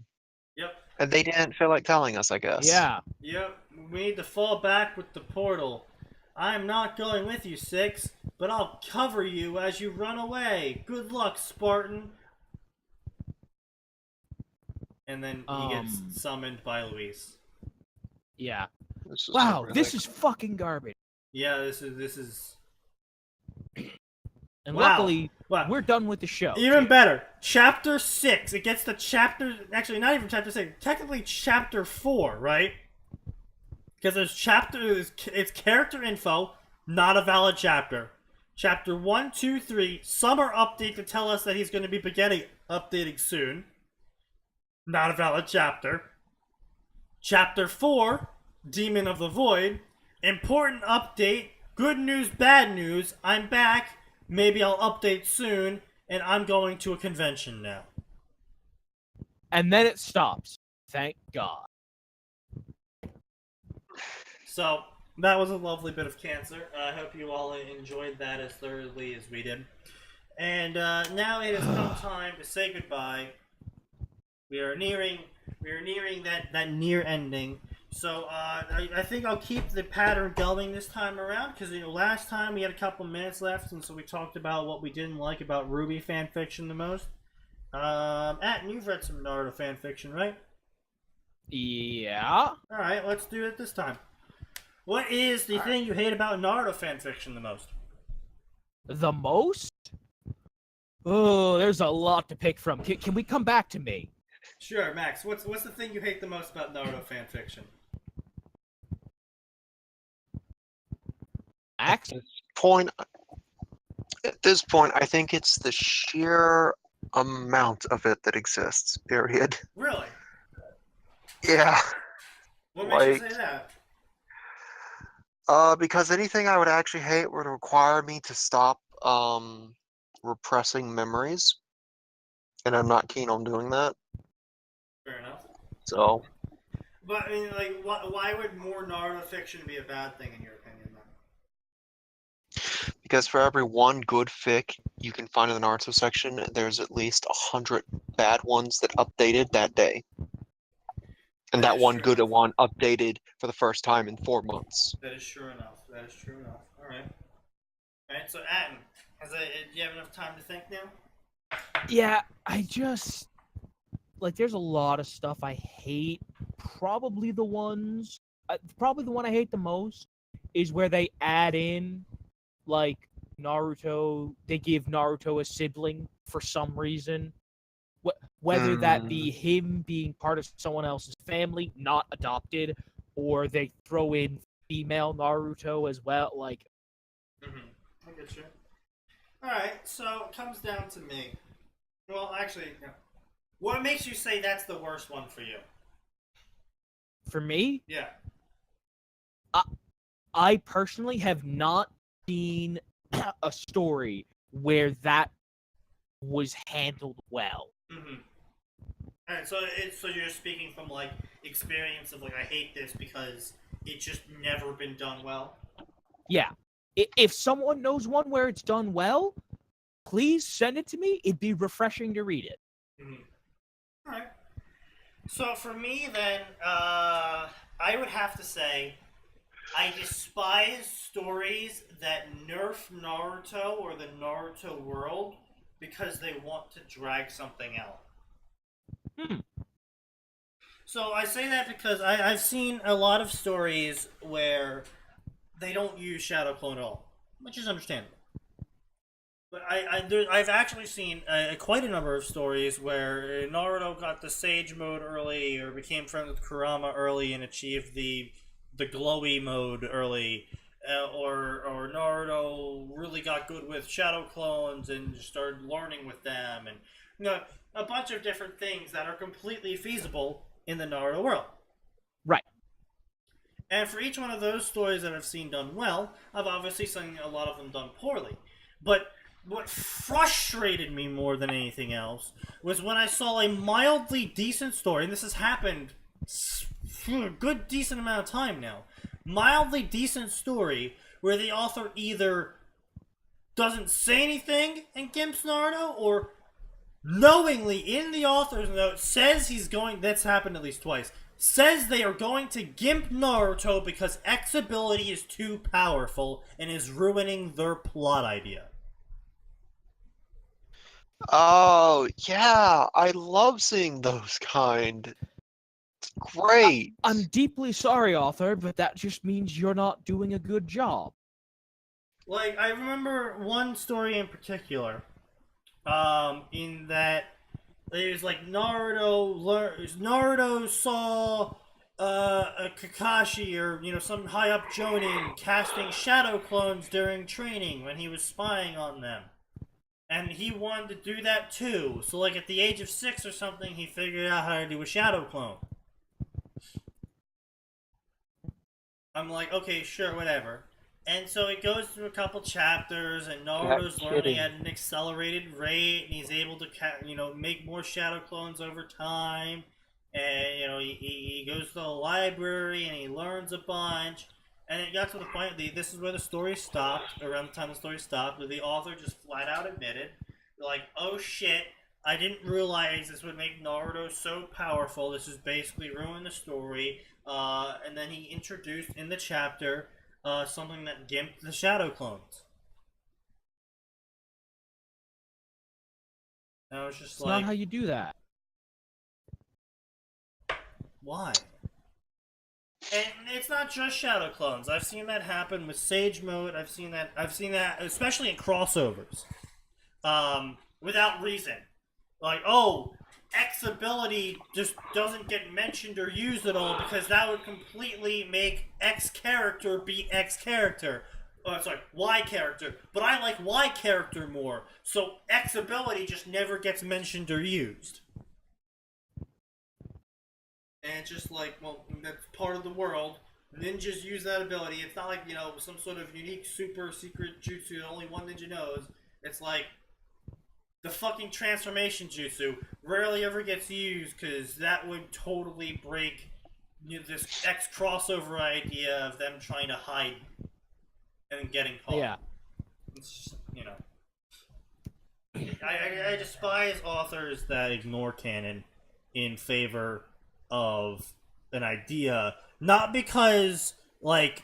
Yep. and they didn't feel like telling us. I guess. Yeah. Yep. We need to fall back with the portal. I'm not going with you, Six, but I'll cover you as you run away. Good luck, Spartan. And then he gets summoned by Luis. Yeah. This is Wow, really- this is fucking garbage. Yeah, this is. And Wow. luckily, Wow. we're done with the show. Even better. Chapter 6. It gets to chapter... Actually, not even chapter 6. Technically, chapter 4, right? Because there's it's character info, not a valid chapter. Chapter 1, 2, 3. Summer update to tell us that he's going to be updating soon. Not a valid chapter. Chapter 4. Demon of the Void. Important update. Good news, bad news. I'm back. Maybe I'll update soon, and I'm going to a convention now. And then it stops. Thank God. So, that was a lovely bit of cancer. I hope you all enjoyed that as thoroughly as we did. And now it has come time to say goodbye. We are nearing that near ending. So I think I'll keep the pattern going this time around, because last time we had a couple minutes left, and so we talked about what we didn't like about Ruby fanfiction the most. Atin, you've read some Naruto fanfiction, right? Yeah. All right, let's do it this time. What is the thing you hate about Naruto fanfiction the most? The most? Oh, there's a lot to pick from. Can we come back to me? Sure, Max. What's the thing you hate the most about Naruto fanfiction? Max? At this point, I think it's the sheer amount of it that exists. Period. Really? Yeah. What makes you Like- say that? Because anything I would actually hate would require me to stop repressing memories, and I'm not keen on doing that. Fair enough. So, But I mean, like, why would more Naruto fiction be a bad thing in your opinion? Then? because for every one good fic you can find in the Naruto section, there's at least 100 bad ones that updated that day. And That that is one true. good one updated for the first time in 4 months. That is true enough. That is true enough. All right. All right. So, Atin, do you have enough time to think now? Yeah, I just... Like, there's a lot of stuff I hate. Probably the one I hate the most is where they add in, like, Naruto. They give Naruto a sibling for some reason. Whether that be him being part of someone else's family, not adopted, or they throw in female Naruto as well. Like, I get you. All right. So it comes down to me. Well, actually, no. What makes you say that's the worst one for you? for me, Yeah. I personally have not seen a story where that was handled well. Mm-hmm. All right. So you're speaking from like experience of like I hate this because it's just never been done well. Yeah. If someone knows one where it's done well, please send it to me. It'd be refreshing to read it. Mm-hmm. All right. So for me, then, I would have to say I despise stories that nerf Naruto or the Naruto world because they want to drag something out. So I say that because I've seen a lot of stories where they don't use Shadow Clone at all, which is understandable. But I've actually seen quite a number of stories where Naruto got the Sage mode early, or became friends with Kurama early and achieved the glowy mode early, or Naruto really got good with shadow clones and started learning with them, and a bunch of different things that are completely feasible in the Naruto world. Right. And for each one of those stories that I've seen done well, I've obviously seen a lot of them done poorly. But what frustrated me more than anything else was when I saw a mildly decent story, and this has happened for a good decent amount of time now, mildly decent story where the author either doesn't say anything and gimps Naruto, or knowingly in the author's note says he's going, that's happened at least twice, says they are going to gimp Naruto because X ability is too powerful and is ruining their plot idea. Oh, yeah, I love seeing those kind. It's great. I'm deeply sorry, author, but that just means you're not doing a good job. Like, I remember one story in particular, in that it was like Naruto saw a Kakashi or some high up Jonin casting shadow clones during training when he was spying on them, and he wanted to do that too. So like at the age of 6 or something, he figured out how to do a shadow clone. I'm like, okay, sure, whatever. And so it goes through a couple chapters, and Naruto's learning at an accelerated rate, and he's able to, make more shadow clones over time. And he goes to the library and he learns a bunch. And it got to the point. This is where the story stopped. Around the time the story stopped, where the author just flat out admitted, like, "Oh shit, I didn't realize this would make Naruto so powerful. This is basically ruin the story." And then he introduced in the chapter something that gimped the shadow clones. And I was just It's like, not how you do that. why? And it's not just shadow clones. I've seen that happen with Sage mode. I've seen that especially in crossovers, without reason. Like, oh, X ability just doesn't get mentioned or used at all because that would completely make X character beat X character. Oh, sorry, Y character. But I like Y character more, so X ability just never gets mentioned or used. And it's just like, well, that's part of the world. Ninjas use that ability. It's not like, some sort of unique super secret jutsu that only one ninja knows. It's like the fucking transformation jutsu rarely ever gets used because that would totally break this X crossover idea of them trying to hide and getting caught. Yeah. It's just, I despise authors that ignore canon in favor of an idea, not because they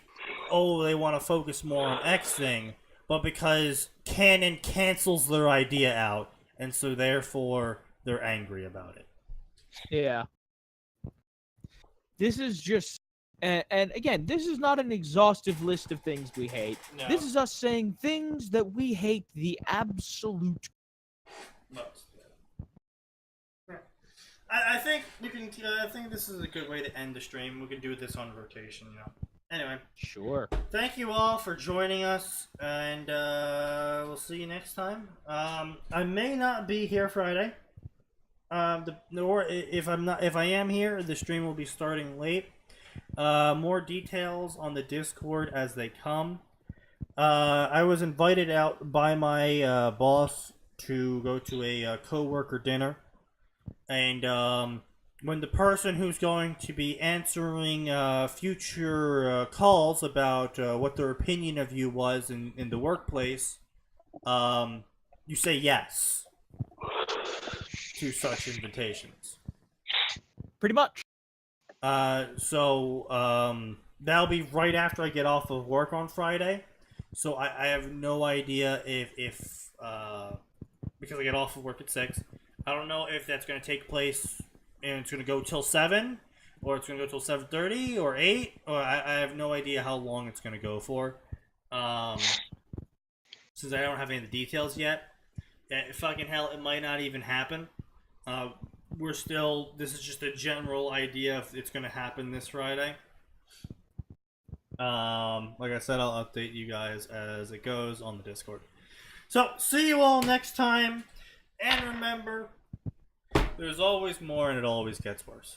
want to focus more on X thing, but because canon cancels their idea out, and so therefore they're angry about it. Yeah. This is just, and again, this is not an exhaustive list of things we hate. No. This is us saying things that we hate the absolute Most. I think we can. I think this is a good way to end the stream. We can do this on rotation, Anyway, Sure. thank you all for joining us, and we'll see you next time. I may not be here Friday. If I am here, the stream will be starting late. More details on the Discord as they come. I was invited out by my boss to go to a co-worker dinner. And when the person who's going to be answering future calls about what their opinion of you was in the workplace, you say yes to such invitations. Pretty much. So that'll be right after I get off of work on Friday. So I have no idea if because I get off of work at 6. I don't know if that's going to take place and it's going to go till 7, or it's going to go till 7:30 or 8, or I have no idea how long it's going to go for. since I don't have any of the details yet, fucking hell, it might not even happen. This is just a general idea if it's going to happen this Friday. Like I said, I'll update you guys as it goes on the Discord. So, see you all next time, and remember, there's always more and it always gets worse.